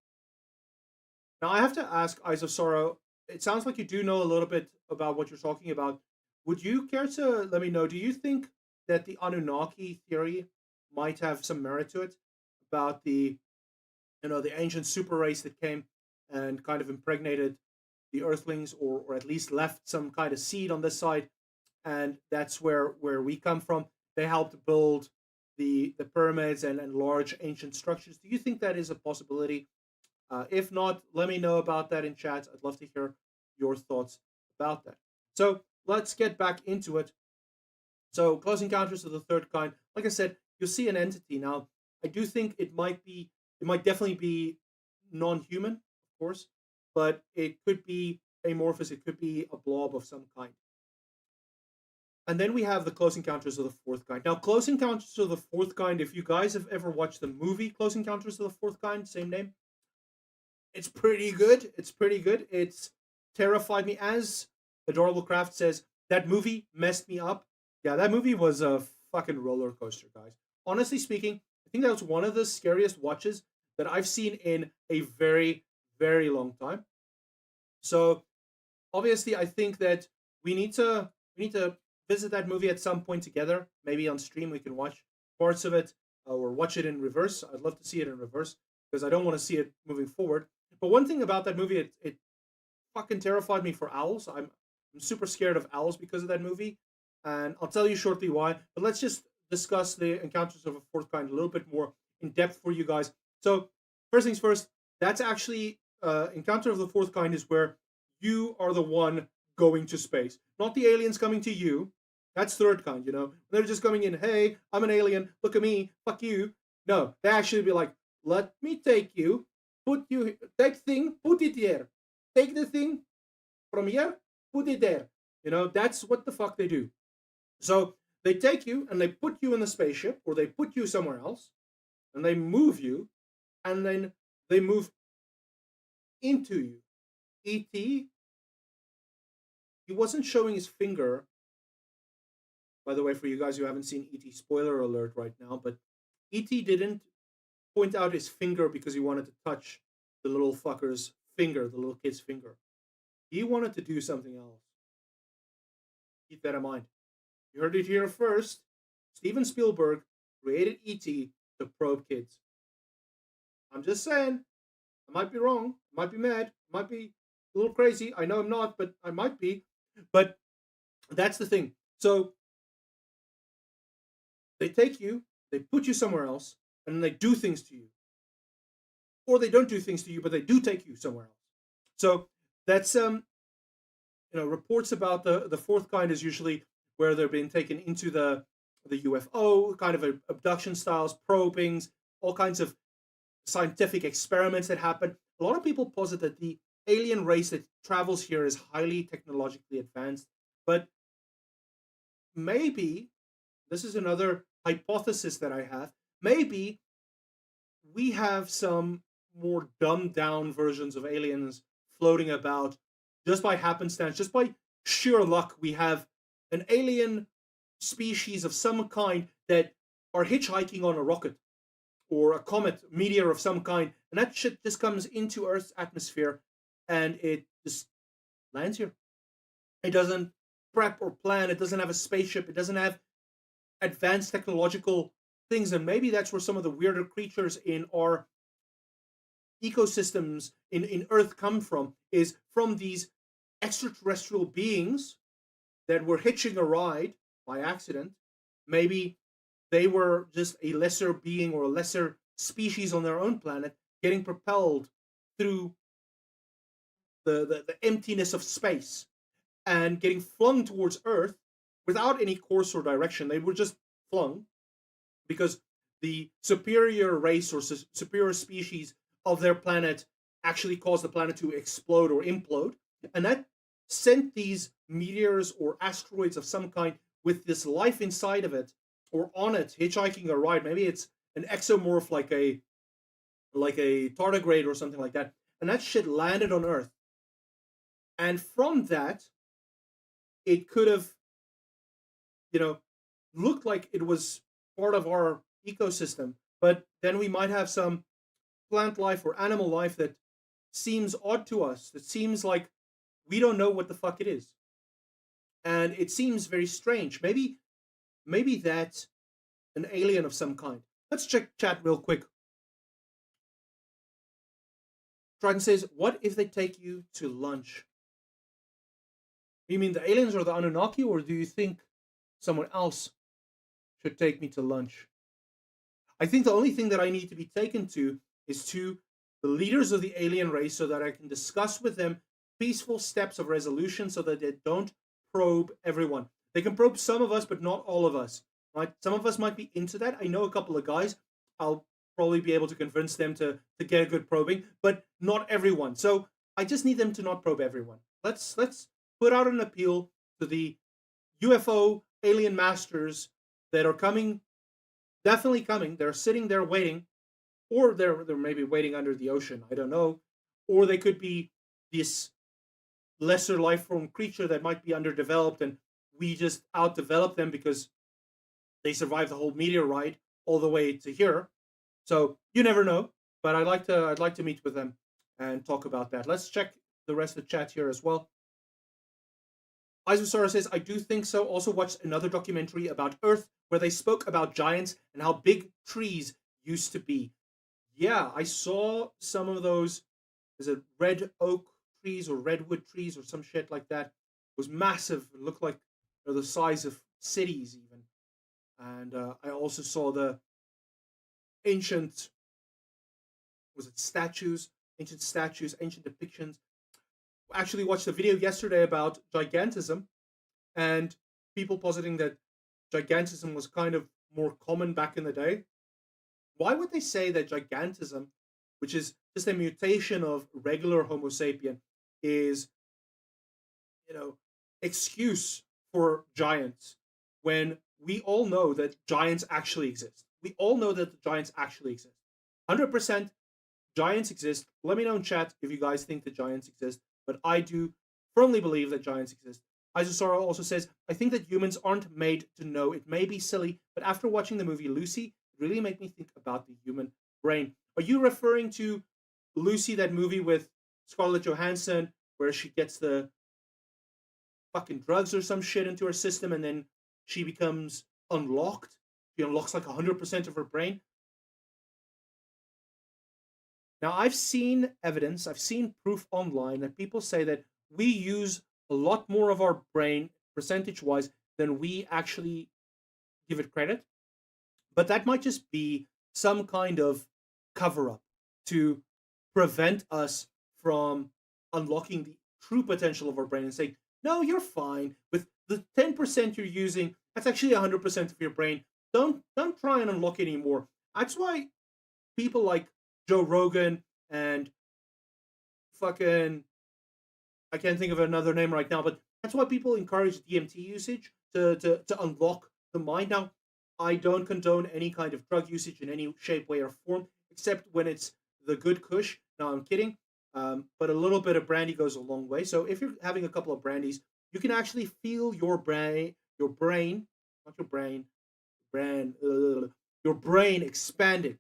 Now, I have to ask Isosoro, it sounds like you do know a little bit about what you're talking about. Would you care to let me know, do you think that the Anunnaki theory might have some merit to it about the the ancient super race that came and kind of impregnated the Earthlings, or at least left some kind of seed on this side, and that's where we come from. They helped build the pyramids and large ancient structures. Do you think that is a possibility? If not, let me know about that in chat. I'd love to hear your thoughts about that. So let's get back into it. So Close Encounters of the Third Kind, like I said, you'll see an entity. Now, I do think it might definitely be non-human, of course, but it could be amorphous. It could be a blob of some kind. And then we have the Close Encounters of the Fourth Kind. Now, Close Encounters of the Fourth Kind, if you guys have ever watched the movie Close Encounters of the Fourth Kind, same name, it's pretty good. It's pretty good. It's terrified me. As Adorable Craft says, that movie messed me up. Yeah, that movie was a fucking roller coaster, guys. Honestly speaking, I think that was one of the scariest watches that I've seen in a very, very long time. So, obviously, I think that we need to visit that movie at some point together. Maybe on stream we can watch parts of it or watch it in reverse. I'd love to see it in reverse because I don't want to see it moving forward. But one thing about that movie, it fucking terrified me for owls. I'm super scared of owls because of that movie, and I'll tell you shortly why. But let's just discuss the Encounters of a Fourth Kind a little bit more in depth for you guys. So first things first, that's actually Encounter of the Fourth Kind is where you are the one going to space, not the aliens coming to you. That's third kind, They're just coming in, hey, I'm an alien, look at me, fuck you. No, they actually be like, let me take you, take thing, put it there. Take the thing from here, put it there. That's what the fuck they do. So they take you and they put you in the spaceship, or they put you somewhere else, and they move you, and then they move into you. E.T., he wasn't showing his finger. By the way, for you guys who haven't seen E.T., spoiler alert right now, but E.T. didn't point out his finger because he wanted to touch the little fucker's finger, the little kid's finger. He wanted to do something else. Keep that in mind. You heard it here first. Steven Spielberg created E.T. to probe kids. I'm just saying. I might be wrong. I might be mad. I might be a little crazy. I know I'm not, but I might be. But that's the thing. So they take you, they put you somewhere else, and then they do things to you. Or they don't do things to you, but they do take you somewhere else. So that's reports about the fourth kind is usually where they're being taken into the UFO, kind of abduction styles, probings, all kinds of scientific experiments that happen. A lot of people posit that the alien race that travels here is highly technologically advanced, but maybe, this is another hypothesis that I have, maybe we have some more dumbed down versions of aliens floating about just by happenstance, just by sheer luck. We have an alien species of some kind that are hitchhiking on a rocket or a comet, meteor of some kind, and that shit just comes into Earth's atmosphere and it just lands here. It doesn't prep or plan, it doesn't have a spaceship, it doesn't have advanced technological things, and maybe that's where some of the weirder creatures in our ecosystems in Earth come from, is from these extraterrestrial beings that were hitching a ride by accident. Maybe they were just a lesser being or a lesser species on their own planet getting propelled through the emptiness of space and getting flung towards Earth without any course or direction. They were just flung because the superior race or superior species of their planet actually caused the planet to explode or implode. And that sent these meteors or asteroids of some kind with this life inside of it or on it, hitchhiking a ride. Maybe it's an exomorph like a tardigrade or something like that. And that shit landed on Earth. And from that, it could have, looked like it was part of our ecosystem. But then we might have some plant life or animal life that seems odd to us, that seems like we don't know what the fuck it is. And it seems very strange. Maybe that's an alien of some kind. Let's check chat real quick. Trident says, what if they take you to lunch? You mean the aliens or the Anunnaki, or do you think someone else should take me to lunch? I think the only thing that I need to be taken to is to the leaders of the alien race so that I can discuss with them peaceful steps of resolution so that they don't probe everyone. They can probe some of us, but not all of us. Right? Some of us might be into that. I know a couple of guys. I'll probably be able to convince them to get a good probing, but not everyone. So I just need them to not probe everyone. Let's put out an appeal to the UFO alien masters that are coming, definitely coming. They're sitting there waiting, or they're maybe waiting under the ocean. I don't know. Or they could be this lesser life form creature that might be underdeveloped, and we just outdevelop them because they survived the whole meteorite all the way to here. So you never know. But I'd like to meet with them and talk about that. Let's check the rest of the chat here as well. Isosara says, I do think so. Also watched another documentary about Earth where they spoke about giants and how big trees used to be. Yeah, I saw some of those. Is it red oak trees or redwood trees or some shit like that? It was massive. It looked like they're the size of cities even. And I also saw the ancient, was it statues? Ancient statues, ancient depictions. Actually watched a video yesterday about gigantism and people positing that gigantism was kind of more common back in the day. Why would they say that gigantism, which is just a mutation of regular Homo sapien, is, excuse for giants when we all know that giants actually exist? We all know that the giants actually exist. 100% giants exist. Let me know in chat if you guys think that giants exist. But I do firmly believe that giants exist. Isosara also says, I think that humans aren't made to know. It may be silly, but after watching the movie Lucy, it really made me think about the human brain. Are you referring to Lucy, that movie with Scarlett Johansson, where she gets the fucking drugs or some shit into her system and then she becomes unlocked? She unlocks like 100% of her brain. Now, I've seen evidence, I've seen proof online that people say that we use a lot more of our brain, percentage-wise, than we actually give it credit. But that might just be some kind of cover-up to prevent us from unlocking the true potential of our brain and saying, no, you're fine. With the 10% you're using, that's actually 100% of your brain. Don't try and unlock it anymore. That's why people like Joe Rogan and fucking, I can't think of another name right now, but that's why people encourage DMT usage to unlock the mind. Now, I don't condone any kind of drug usage in any shape, way, or form, except when it's the good kush. No, I'm kidding. But a little bit of brandy goes a long way. So if you're having a couple of brandies, you can actually feel your brain, not your brain, your brain expanding.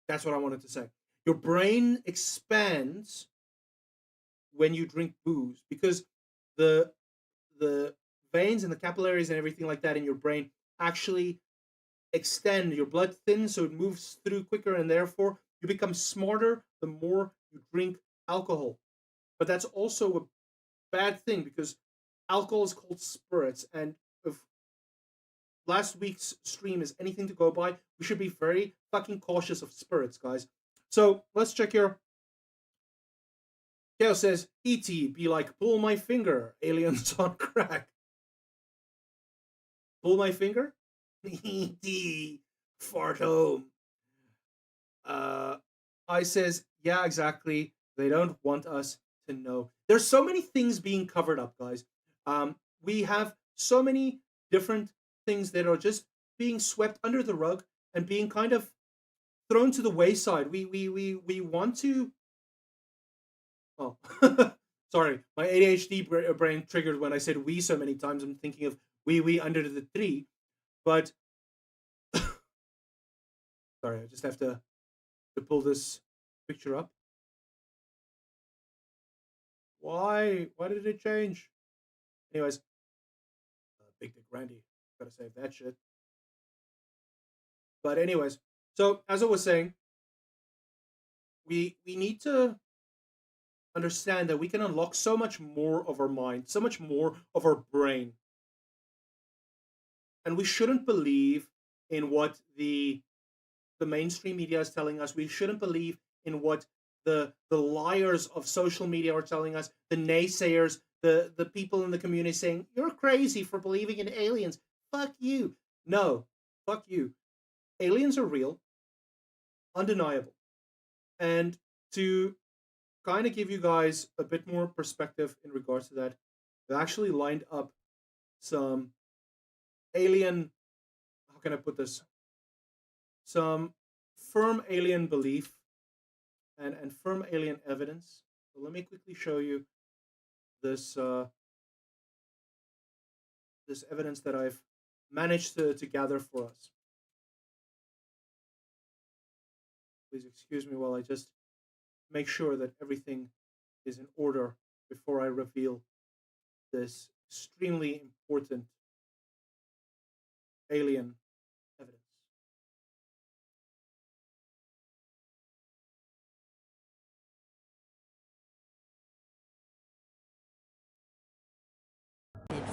That's what I wanted to say. Your brain expands when you drink booze because the veins and the capillaries and everything like that in your brain actually extend. Your blood thins, so it moves through quicker, and therefore you become smarter the more you drink alcohol. But that's also a bad thing because alcohol is called spirits, and if last week's stream is anything to go by, we should be very fucking cautious of spirits, guys. So let's check here. Chaos says, E.T. be like, pull my finger, aliens on crack. Pull my finger? E.T. fart home. I says, yeah, exactly. They don't want us to know. There's so many things being covered up, guys. We have so many different things that are just being swept under the rug and being kind of thrown to the wayside. We want to. Oh, sorry, my ADHD brain triggered when I said "we" so many times. I'm thinking of "we under the tree," but sorry, I just have to pull this picture up. Why did it change? Anyways, Big Dick Randy, gotta save that shit. But anyways, so as I was saying, we need to understand that we can unlock so much more of our mind, so much more of our brain. And we shouldn't believe in what the mainstream media is telling us. We shouldn't believe in what the liars of social media are telling us, the naysayers, the people in the community saying, you're crazy for believing in aliens. Fuck you. No, fuck you. Aliens are real, undeniable. And to kind of give you guys a bit more perspective in regards to that, I've actually lined up some alien, how can I put this? Some firm alien belief and firm alien evidence. So let me quickly show you this this evidence that I've managed to gather for us. Please excuse me while I just make sure that everything is in order before I reveal this extremely important alien evidence.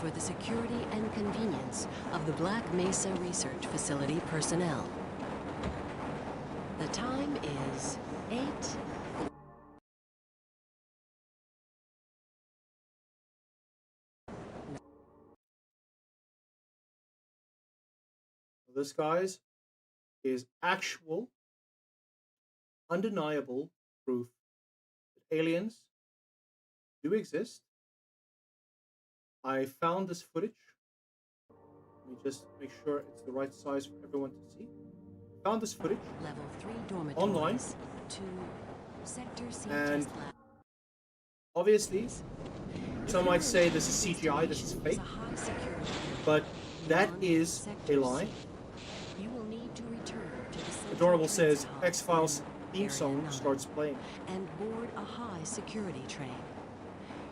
For the security and convenience of the Black Mesa Research Facility personnel. The time is 8. This, guys, is actual, undeniable proof that aliens do exist. I found this footage. Let me just make sure it's the right size for everyone to see. Found this footage Level 3 dormitories online, to Sector C and test lab. obviously some might say this is CGI, this is fake, but that is a lie. You will need to return to the Adorable says X-Files theme song starts playing. and board a high security train.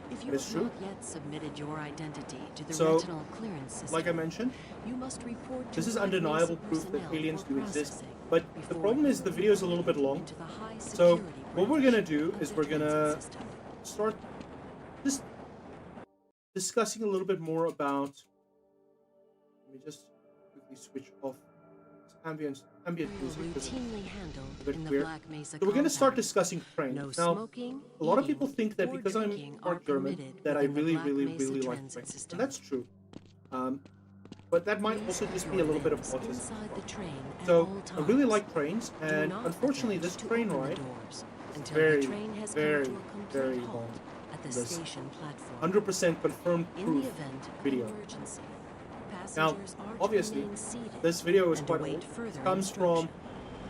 If you It is have true. not yet submitted your identity to the So, retinal clearance system, like I mentioned, you must report to this is Black undeniable Mesa proof that personnel aliens for do exist. processing But the before problem is the video is a little bit long. into the high So security what we're gonna branch do of is the we're gonna transit system. start just discussing a little bit more about. Let me just quickly switch off this ambient We will music because it's routinely handle a bit in the weird. Black Mesa So we're gonna start compound. discussing trains. No Now, smoking, a lot of eating, people think that or because I'm drinking part are German permitted that I within the really, Black really, Mesa really like transit trains, system. and that's true. But that might Please also keep just be your a little bit of limbs autism. inside the train at So all I really times. like trains, Do and not unfortunately, attempt this to train open the ride doors is until very, the train has very, come to a complete very halt long. at the This station platform. 100% confirmed In proof the event of video. an emergency, Now, passengers are to obviously, remain seated this video is and quite await old. further It comes from instruction.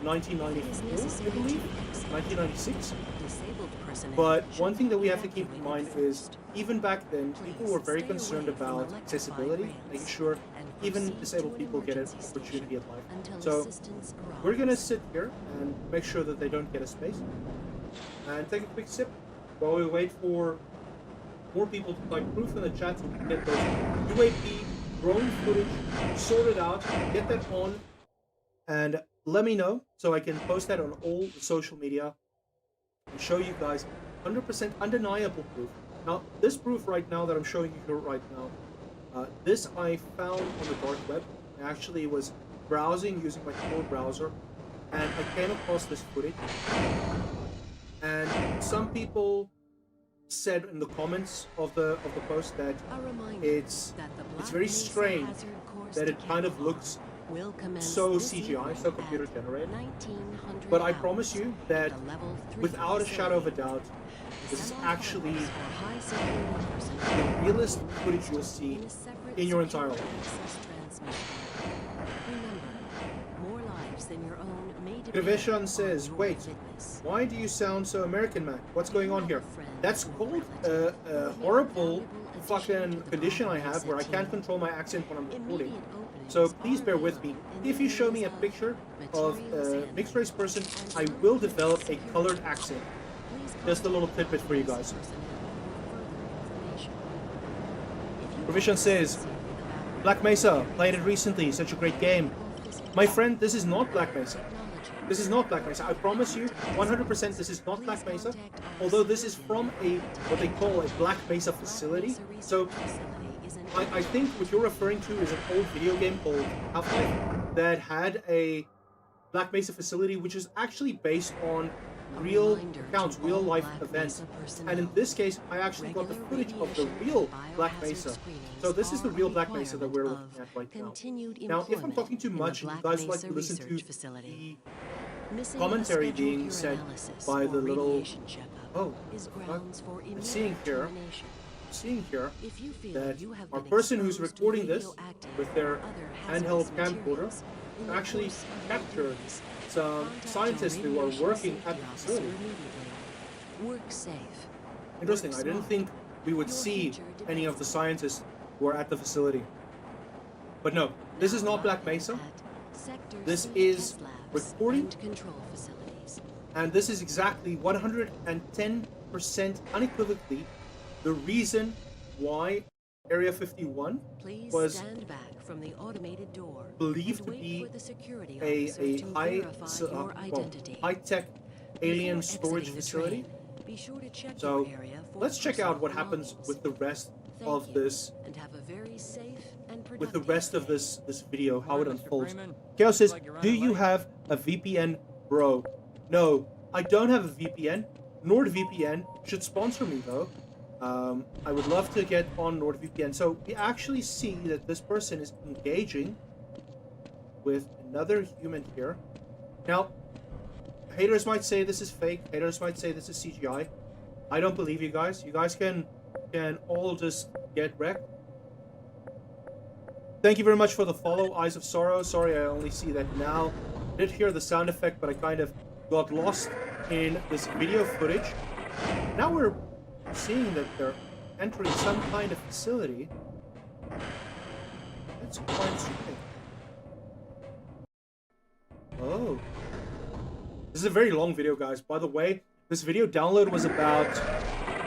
1994, I necessary to believe, exit. 1996. Disabled personnel But should one thing that we be have to keep in mind evacuated is, first. even back then, people Please were very stay concerned away from about electrified accessibility, rails making sure and even proceed disabled to an people get an emergency opportunity station at life. until So assistance arrives. we're gonna sit here and make sure that they don't get a space, and take a quick sip while we wait for more people to type proof in the chat so we can get those UAP drone footage sorted out, get that on, and let me know so I can post that on all the social media and show you guys 100% undeniable proof. Now, this proof right now that I'm showing you here right now, this I found on the dark web. I actually was browsing using my Tor browser, and I came across this footage. And some people said in the comments of the post that A reminder it's that the Black very Mesa strange hazard course that to it kind of Camelot looks will commence so this CGI, evening so computer at generated. 1900 But I promise hours you at that the level 3 without a shadow of a facility. doubt, this is Semi-finals actually or high security the personnel realest will footage be you'll housed see in a separate in your secure entire life. access transmission. Remember, more lives than your own may depend Graveshan on says, your wait, witness. why do you sound so American, man? What's going on here? That's called a Will be horrible valuable addition fucking to the condition I Black have Mesa where I can't team. control my accent when I'm recording. Immediate openings So please are bear with me. available in If the you show me a areas of picture of materials a handling mixed race person, and I will workplace develop a security. colored accent. Please Just a little contact tidbit for you Black guys. Mesa personnel for further information. If you Provision have says, associated about Black Mesa, played it recently, such a great game. physical My friend, this is not Black Mesa. technology This is not Black Mesa. I promise you, 100% this is not Black Mesa. Although this is from what they call a Black Mesa facility. So I think what you're referring to is an old video game called Half-Life that had a Black Mesa facility, which is actually based on real accounts, real life events. And in this case, I actually got the footage of the real Black Mesa. So this is the real Black Mesa that we're looking at right now. Now, if I'm talking too much and you guys like to listen to the commentary being said by the little... Oh, I'm seeing here that our person who's recording this with their handheld camcorder actually captured some scientists who are working at the facility. Interesting, I didn't think we would see any of the scientists who are at the facility. But no, this is not Black Mesa. This is recording, and this is exactly 110% unequivocally the reason why Area 51 was believed to be a high-tech alien storage facility. So let's check out what happens with the rest of this, this video, how it unfolds. Chaos says, do you have a VPN, bro? No, I don't have a VPN. NordVPN should sponsor me though. I would love to get on NordVPN. So we actually see that this person is engaging with another human here. Now, haters might say this is fake. Haters might say this is CGI. I don't believe you guys. You guys can all just get wrecked. Thank you very much for the follow, Eyes of Sorrow. Sorry, I only see that now. I did hear the sound effect, but I kind of got lost in this video footage. Now we're seeing that they're entering some kind of facility. That's quite strange. Oh. This is a very long video, guys. By the way, this video download was about,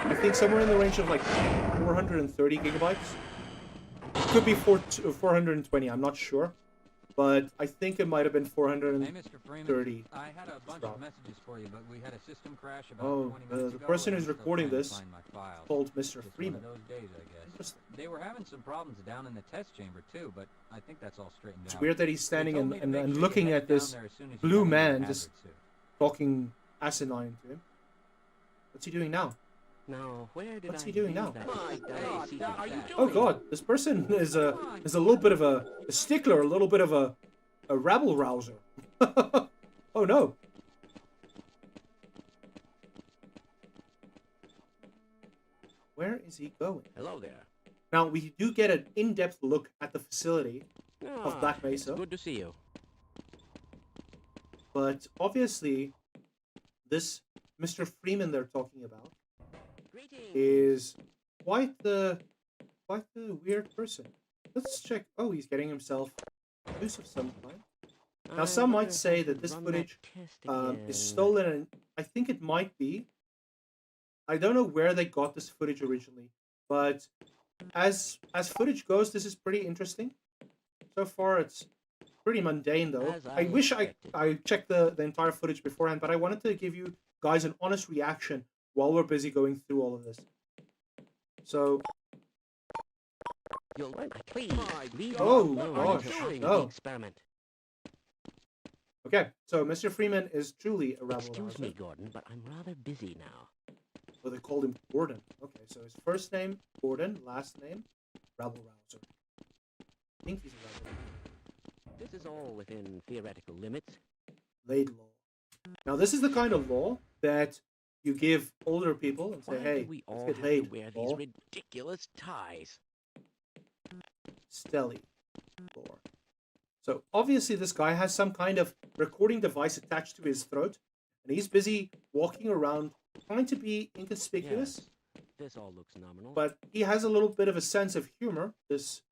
I think, somewhere in the range of like 430 gigabytes. Could be 420, I'm not sure. But I think it might have been 430. Hey, Mr. Freeman, I had a bunch of messages for you, but we had a system crash about 20 minutes the ago. person who's recording this called Mr. Freeman. Those days, I guess. They were having some problems down in the test chamber too, but I think that's all straightened out. It's weird that he's standing and looking at this blue man just talking asinine to him. What's he doing now? What's he doing now? Oh god, this person is a little bit of a stickler, a little bit of a rabble rouser. Oh no. Where is he going? Hello there. Now we do get an in-depth look at the facility of Black Mesa. Good to see you. But obviously, this Mr. Freeman they're talking about is quite the weird person. Let's check. Oh, he's getting himself use of some kind. Now, some might say that this footage is stolen, and I think it might be. I don't know where they got this footage originally, but as footage goes, this is pretty interesting. So far, it's pretty mundane, though. I wish I checked the entire footage beforehand, but I wanted to give you guys an honest reaction while we're busy going through all of this. So... Oh, gosh. No. Okay, so Mr. Freeman is truly a rabble rouser. Excuse me, Gordon, but I'm rather busy now. Well, they called him Gordon. Okay, so his first name, Gordon, last name, rabble rouser. I think he's a rabble rouser. This is all within theoretical limits. Laid law. Now, this is the kind of law that you give older people and say, hey, we all let's get have laid. to wear these ridiculous ties? Stelly law. So, obviously, this guy has some kind of recording device attached to his throat, and he's busy walking around trying to be inconspicuous. Yes, this all looks nominal. But he has a little bit of a sense of humor, this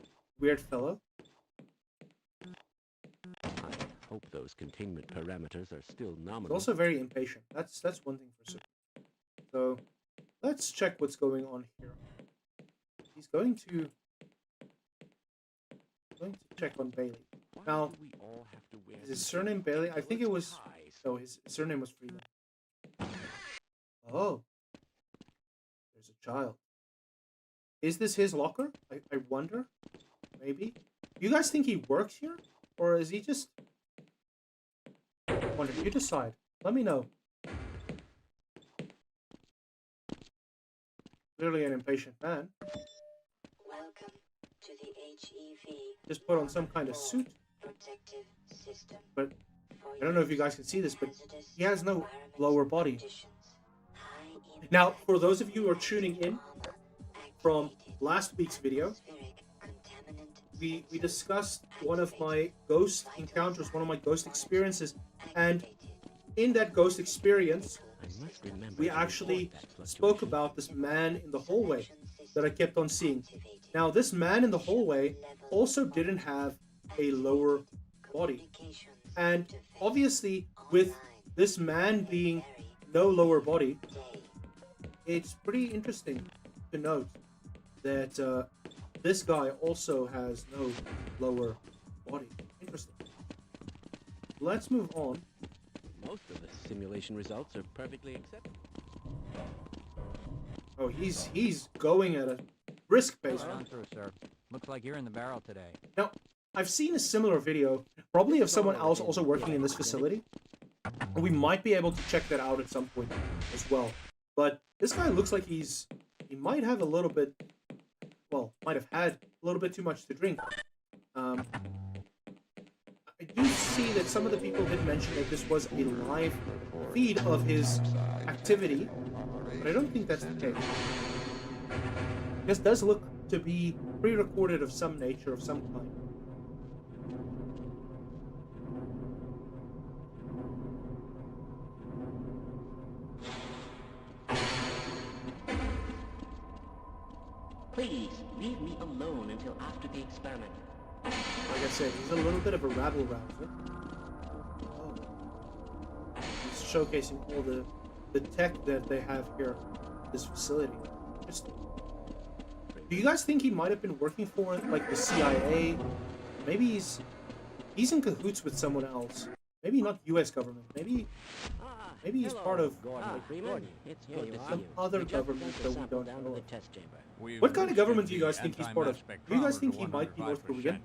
weird fellow. I hope those containment parameters are still nominal. He's also very impatient. That's one thing for certain. So, let's check what's going on here. He's going to check on Bailey. Now, is his surname Bailey? I think it was No, his surname was Freeman. Oh. There's a child. Is this his locker? I wonder. Maybe. You guys think he works here? Or is he just... I wonder, you decide. Let me know. Clearly an impatient man. Welcome to the HEV. Just put on some kind of suit. Protective system. But I don't know if you guys can see this, but he has no lower body. Now, for those of you who are tuning in from last week's video, we discussed one of my ghost encounters, one of my ghost experiences, and in that ghost experience, we actually spoke about this man in the hallway that I kept on seeing. Now, this man in the hallway also didn't have a lower body. And obviously, with this man being no lower body, it's pretty interesting to note that this guy also has no lower body. Interesting. Let's move on. Most of the simulation results are perfectly acceptable. Oh, he's going at a brisk pace. Right on through, sir. Looks like you're in the barrel today. Now, I've seen a similar video, probably of someone else also working in this facility. We might be able to check that out at some point as well. But this guy looks like he might have a little bit, well, might have had a little bit too much to drink. I do see that some of the people did mention that this was a live feed of his activity, but I don't think that's the case. This does look to be pre-recorded of some nature, of some kind. Please, leave me alone until after the experiment. Like I said, he's a little bit of a rabble-rouser. Oh. He's showcasing all the tech that they have here at this facility. Interesting. Do you guys think he might have been working for, like, the CIA? Maybe he's in cahoots with someone else. Maybe not U.S. government. Maybe he's part of some other government that we don't know of. What kind of government do you guys think he's part of? Do you guys think he might be North Korean?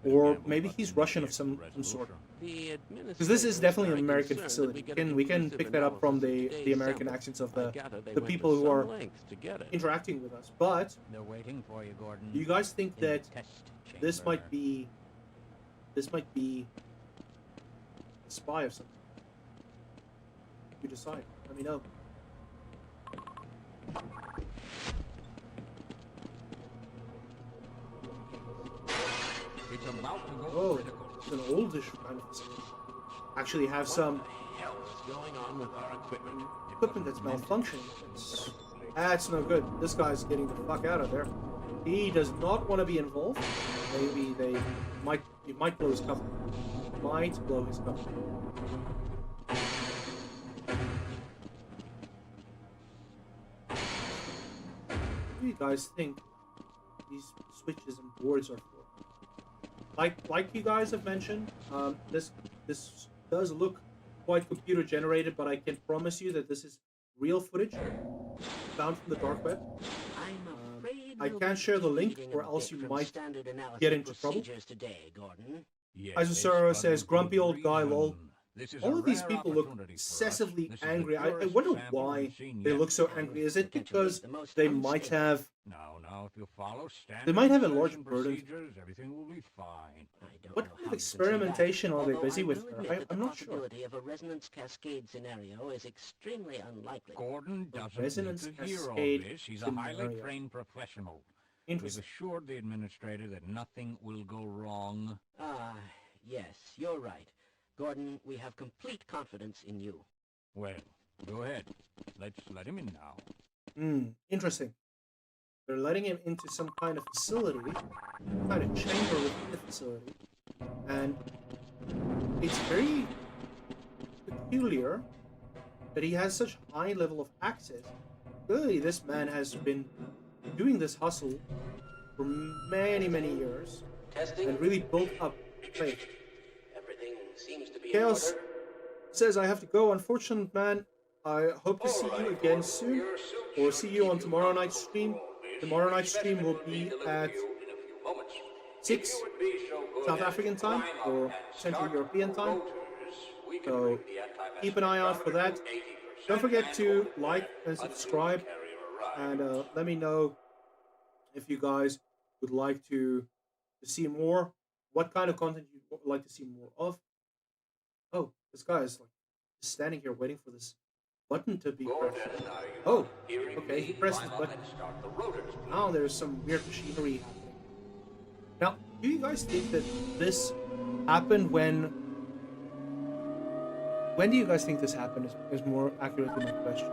Or maybe he's Russian of some sort? Because this is definitely an American facility. We can pick that up from the American accents of the people who are interacting with us. But they're waiting for you, Gordon. do you guys think that this might be a spy of something? You decide. Let me know. It's about to go Oh, critical. it's an oldish kind of facility. Actually have some Going on with our equipment. equipment that's malfunctioning. That's no good. This guy's getting the fuck out of there. He does not want to be involved. Maybe it might blow his cover. Might blow his cover. What do you guys think these switches and boards are for? Like you guys have mentioned, this does look quite computer generated, but I can promise you that this is real footage found from the dark web. I can't share the link, or else you might get into trouble. Isosaro says, "Grumpy old guy, lol." All of these people look excessively angry. I wonder why they look so angry. Is it because they might have... If you follow They might have a large burden. procedures, everything will be fine. What kind of experimentation are they busy with here? I'm not sure. The of a resonance cascade scenario is extremely unlikely. Gordon doesn't resonance need to hear all cascade this. He's a highly scenario. trained professional. We've Interesting. assured the administrator that nothing will go wrong. Ah, yes, you're right. Gordon, we have complete confidence in you. Well, go ahead. Let's let him in now. Interesting. They're letting him into some kind of facility, some kind of chamber within the facility, and it's very peculiar that he has such high level of access. Clearly, this man has been doing this hustle for many, many years, and really built up faith. Everything seems to be Chaos, says I have to go. Unfortunate man. I hope to see you again soon, or see you on tomorrow night's stream. Tomorrow night's stream will be at 6 South African time or Central European time. So keep an eye out for that. Don't forget to like and subscribe, and let me know if you guys would like to see more. What kind of content you would like to see more of? Oh, this guy is like just standing here waiting for this button to be pressed. Oh, okay, he pressed this button. Now there's some weird machinery happening. Now, do you guys think that this happened when do you guys think this happened is more accurately my question.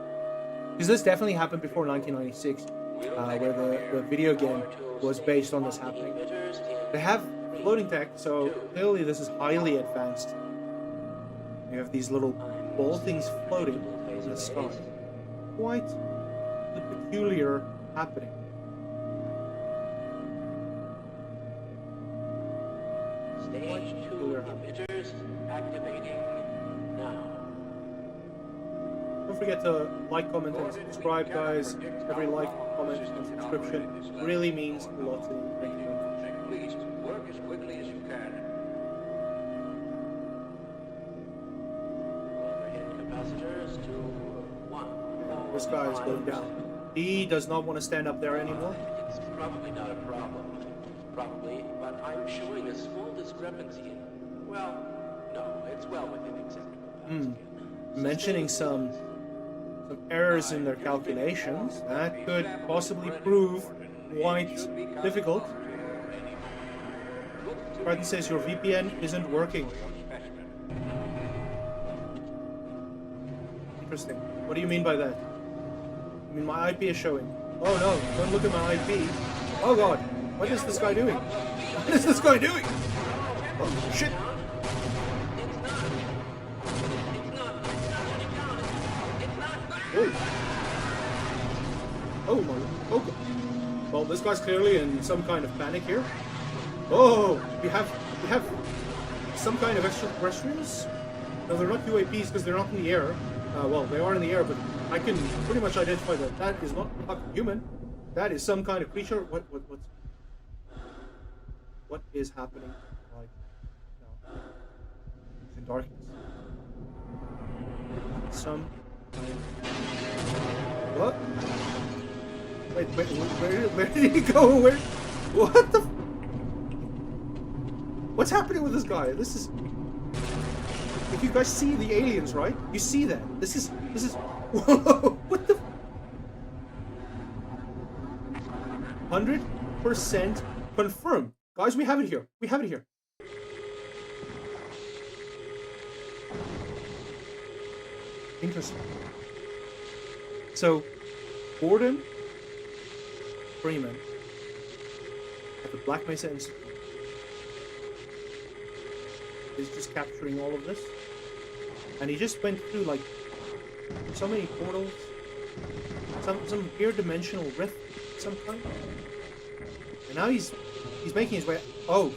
Because this definitely happened before 1996, where the video game was based on this happening. They have floating tech, so clearly this is highly advanced. You have these little ball things floating in the sky. Quite the peculiar happening. Stage 2 emitters activating now. Don't forget to like, comment, and subscribe, guys. Every like, comment, and subscription really means a lot to me. Thank you very much. Please work as quickly as you can. Overhead capacitors to 1. This guy is going down. He does not want to stand up there anymore. It's probably not a problem. Probably, but I'm showing a small discrepancy. Well, no, it's well within acceptable. Mentioning some errors in their calculations that could possibly prove quite difficult. Spartan says your VPN isn't working. Interesting. What do you mean by that? I mean, my IP is showing. Oh no, don't look at my IP. Oh god, what is this guy doing? What is this guy doing? Oh shit. Oh. Oh my. Okay. Well, this guy's clearly in some kind of panic here. Oh, we have some kind of extraterrestrials. No, they're not UAPs because they're not in the air. Well, they are in the air, but I can pretty much identify that that is not human. That is some kind of creature. What is happening right now? It's in darkness. Some. What? Wait, where did he go? What the? What's happening with this guy? This is. If you guys see the aliens, right? You see that. This is. Whoa! What the? 100% confirmed. Guys, we have it here. We have it here. Interesting. So, Gordon Freeman at the Black Mesa Institute is just capturing all of this. And he just went through like so many portals, some weird dimensional rift of some kind. And now he's making his way. Oh,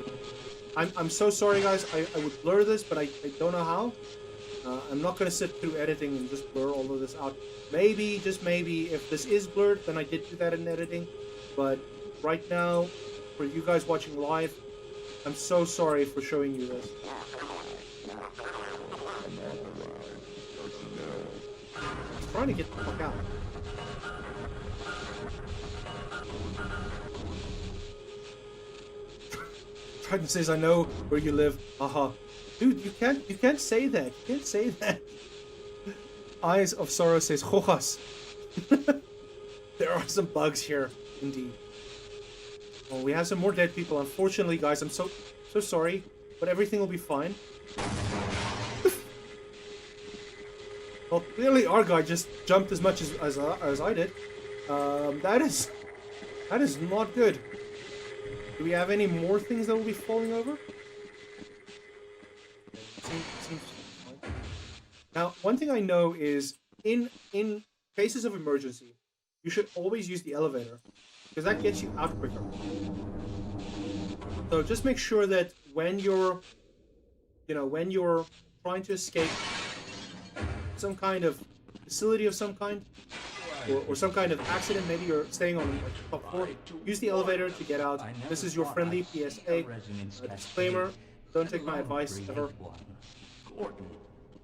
I'm so sorry, guys. I would blur this, but I don't know how. I'm not gonna sit through editing and just blur all of this out. Maybe, just maybe, if this is blurred, then I did do that in editing. But right now, for you guys watching live, I'm so sorry for showing you this. I'm trying to get the fuck out. Titan says, I know where you live. Haha. Dude, you can't say that. You can't say that. Eyes of Sorrow says, Jojas. There are some bugs here, indeed. Well, we have some more dead people. Unfortunately, guys, I'm so sorry, but everything will be fine. Well, clearly our guy just jumped as much as I did. That is not good. Do we have any more things that will be falling over? Seems fine. Now, one thing I know is in cases of emergency, you should always use the elevator because that gets you out quicker. So just make sure that when you're trying to escape some kind of facility of some kind, or some kind of accident. Maybe you're staying on like the top floor. Use the elevator to get out. This is your friendly PSA. Disclaimer: don't take my advice ever. Gordon,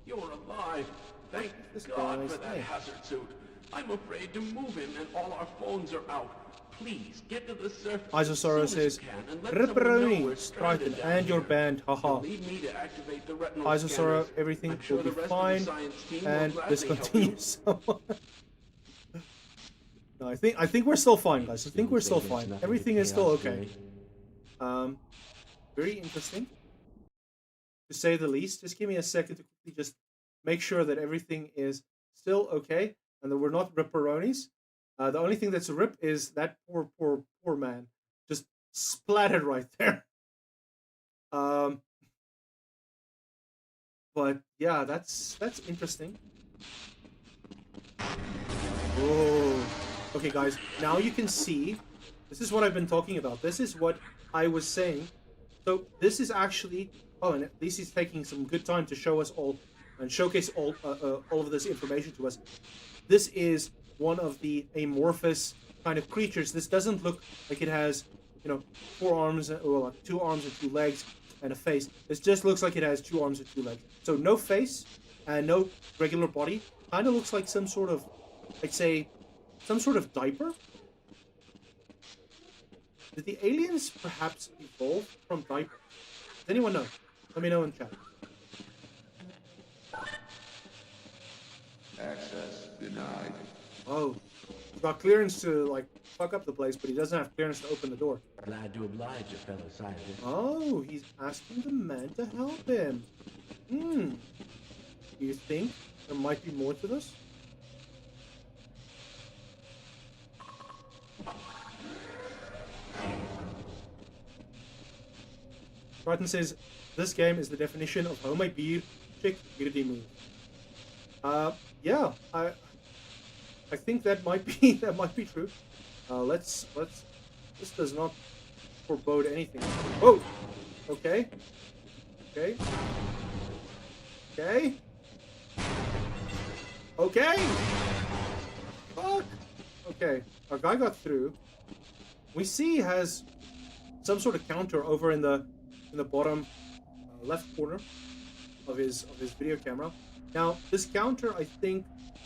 you're alive. Thank God for that hazard suit. I'm afraid to move him and all our phones are out. Please get to the surface. Isosaurus says, Ripperoni, Striton, and your band, haha. Isosaurus, everything will be fine, and this continues. No, I think we're still fine, guys. I think we're still fine. Everything is still okay. Very interesting, to say the least. Just give me a second to quickly just make sure that everything is still okay, and that we're not ripperonis. The only thing that's a rip is that poor man just splattered right there. But yeah, that's interesting. Oh, okay, guys. Now you can see. This is what I've been talking about. This is what I was saying. So this is actually. Oh, and at least he's taking some good time to show us all and showcase all of this information to us. This is one of the amorphous kind of creatures. This doesn't look like it has, 4 arms, or 2 arms and 2 legs and a face. This just looks like it has 2 arms and 2 legs. So no face and no regular body. Kind of looks like some sort of, I'd say, some sort of diaper. Did the aliens perhaps evolve from diapers? Does anyone know? Let me know in chat. Access denied. Oh, he's got clearance to, like, fuck up the place, but he doesn't have clearance to open the door. Glad to oblige you, fellow scientist. Oh, he's asking the man to help him. Do you think there might be more to this? Martin says, this game is the definition of homemade beer, chick, beauty move. Yeah, I think that might be true. Let's this does not forebode anything. Oh, okay. Fuck. Okay, our guy got through. We see he has some sort of counter over in the bottom left corner of his video camera. Now, this counter, I think,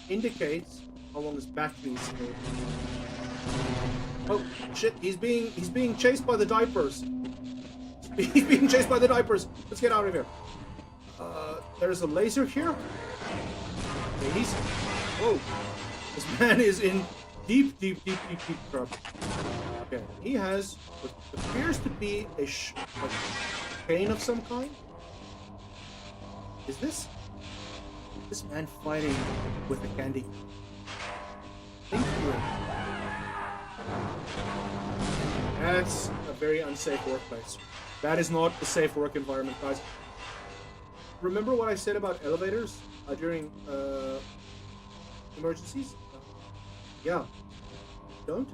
indicates how long his battery is still. Oh shit! He's being chased by the diapers. He's being chased by the diapers. Let's get out of here. There's a laser here. Ladies. Whoa! This man is in deep trouble. Okay, he has what appears to be a chain of some kind. Is this man fighting with a candy? Thank you. That's a very unsafe workplace. That is not a safe work environment, guys. Remember what I said about elevators during emergencies? Yeah. Don't.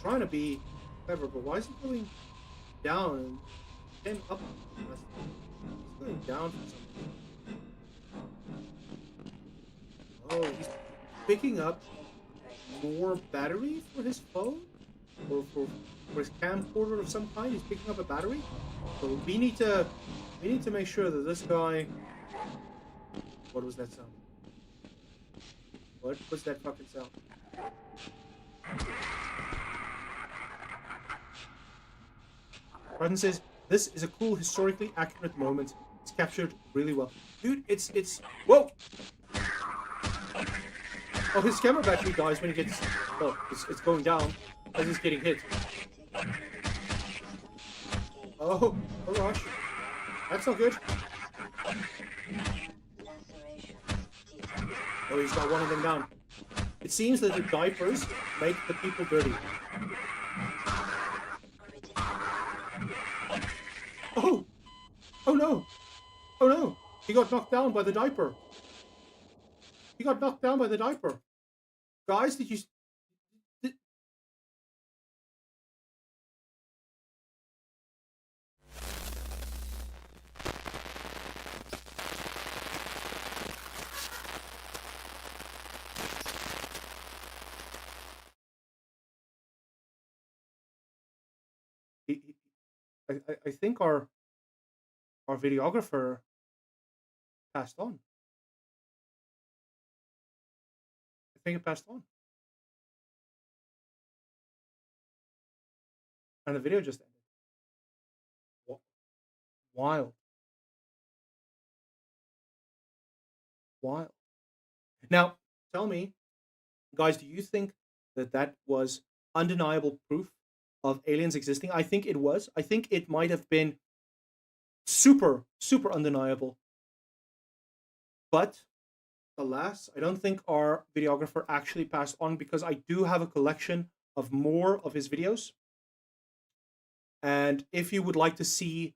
Trying to be clever, but why is he going down and came up? He's going down for something. Oh, he's picking up more battery for his phone, or for his camcorder of some kind. He's picking up a battery. So we need to make sure that this guy. What was that sound? What was that fucking sound? Martin says, this is a cool, historically accurate moment. It's captured really well. Dude, it's... Whoa! Oh, his camera battery dies when he gets... Oh, it's going down as he's getting hit. Oh gosh. That's not good. Oh, he's got one of them down. It seems that the diapers make the people dirty. Oh! Oh no! Oh no! He got knocked down by the diaper. He got knocked down by the diaper. Guys, did you... I think our videographer passed on. I think it passed on. And the video just ended. Wild. Wild. Now, tell me, guys, do you think that that was undeniable proof of aliens existing? I think it was. I think it might have been super, super undeniable. But, alas, I don't think our videographer actually passed on, because I do have a collection of more of his videos. And if you would like to see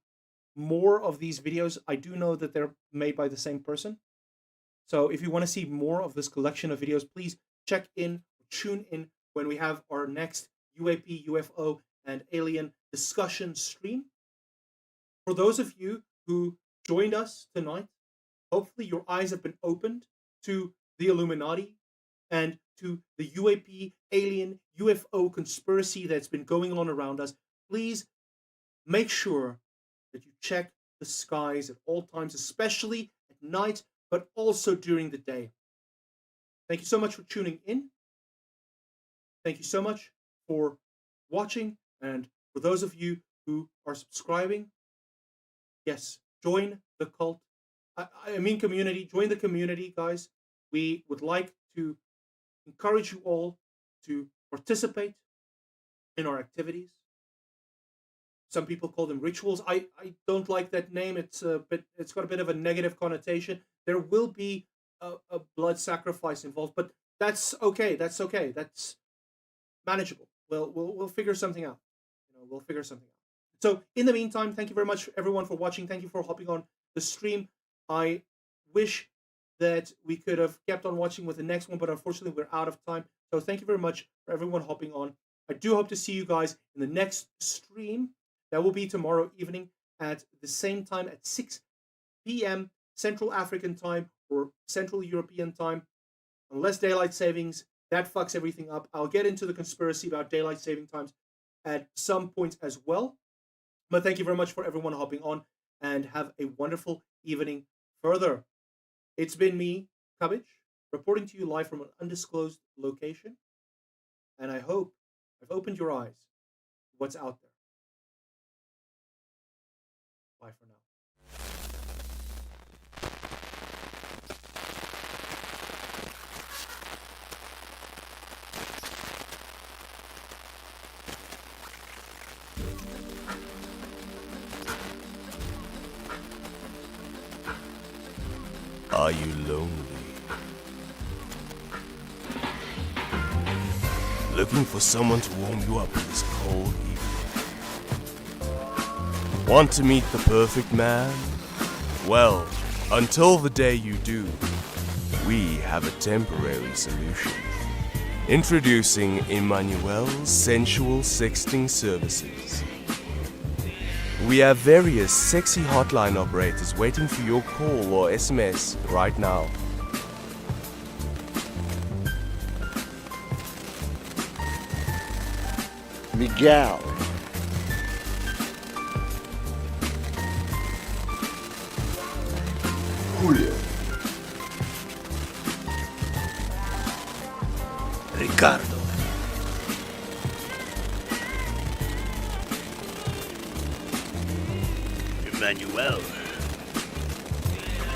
more of these videos, I do know that they're made by the same person. So if you want to see more of this collection of videos, please check in, tune in when we have our next UAP, UFO, and alien discussion stream. For those of you who joined us tonight, hopefully your eyes have been opened to the Illuminati and to the UAP, alien, UFO conspiracy that's been going on around us. Please make sure that you check the skies at all times, especially at night, but also during the day. Thank you so much for tuning in. Thank you so much for watching. And for those of you who are subscribing, yes, join the cult. I mean community. Join the community, guys. We would like to encourage you all to participate in our activities. Some people call them rituals. I don't like that name. It's got a bit of a negative connotation. There will be a blood sacrifice involved, but that's okay. That's okay. That's manageable. We'll figure something out. We'll figure something out. So in the meantime, thank you very much everyone for watching. Thank you for hopping on the stream. I wish that we could have kept on watching with the next one, but unfortunately we're out of time. So thank you very much for everyone hopping on. I do hope to see you guys in the next stream. That will be tomorrow evening at the same time at 6 p.m. Central African time or Central European time. Unless daylight savings, that fucks everything up. I'll get into the conspiracy about daylight saving times at some point as well. But thank you very much for everyone hopping on, and have a wonderful evening further. It's been me, Cubbage, reporting to you live from an undisclosed location. And I hope I've opened your eyes to what's out there. Bye for now. Are you lonely? Looking for someone to warm you up this cold evening? Want to meet the perfect man? Well, until the day you do, we have a temporary solution. Introducing Emmanuel's Sensual Sexting Services. We have various sexy hotline operators waiting for your call or SMS right now. Miguel. Julio. Ricardo. Emmanuel.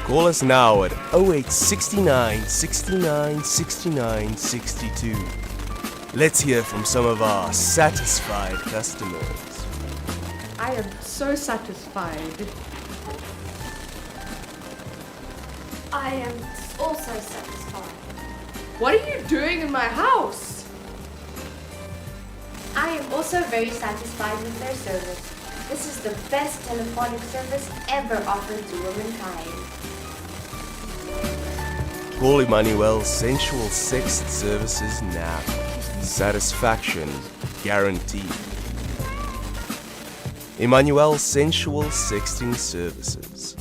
Call us now at 0869 69 69 62. Let's hear from some of our satisfied customers. I am so satisfied. I am also satisfied. What are you doing in my house? I am also very satisfied with their service. This is the best telephonic service ever offered to womankind. Call Emmanuel's Sensual Sex Services now. Satisfaction guaranteed. Emmanuel's Sensual Sexting Services.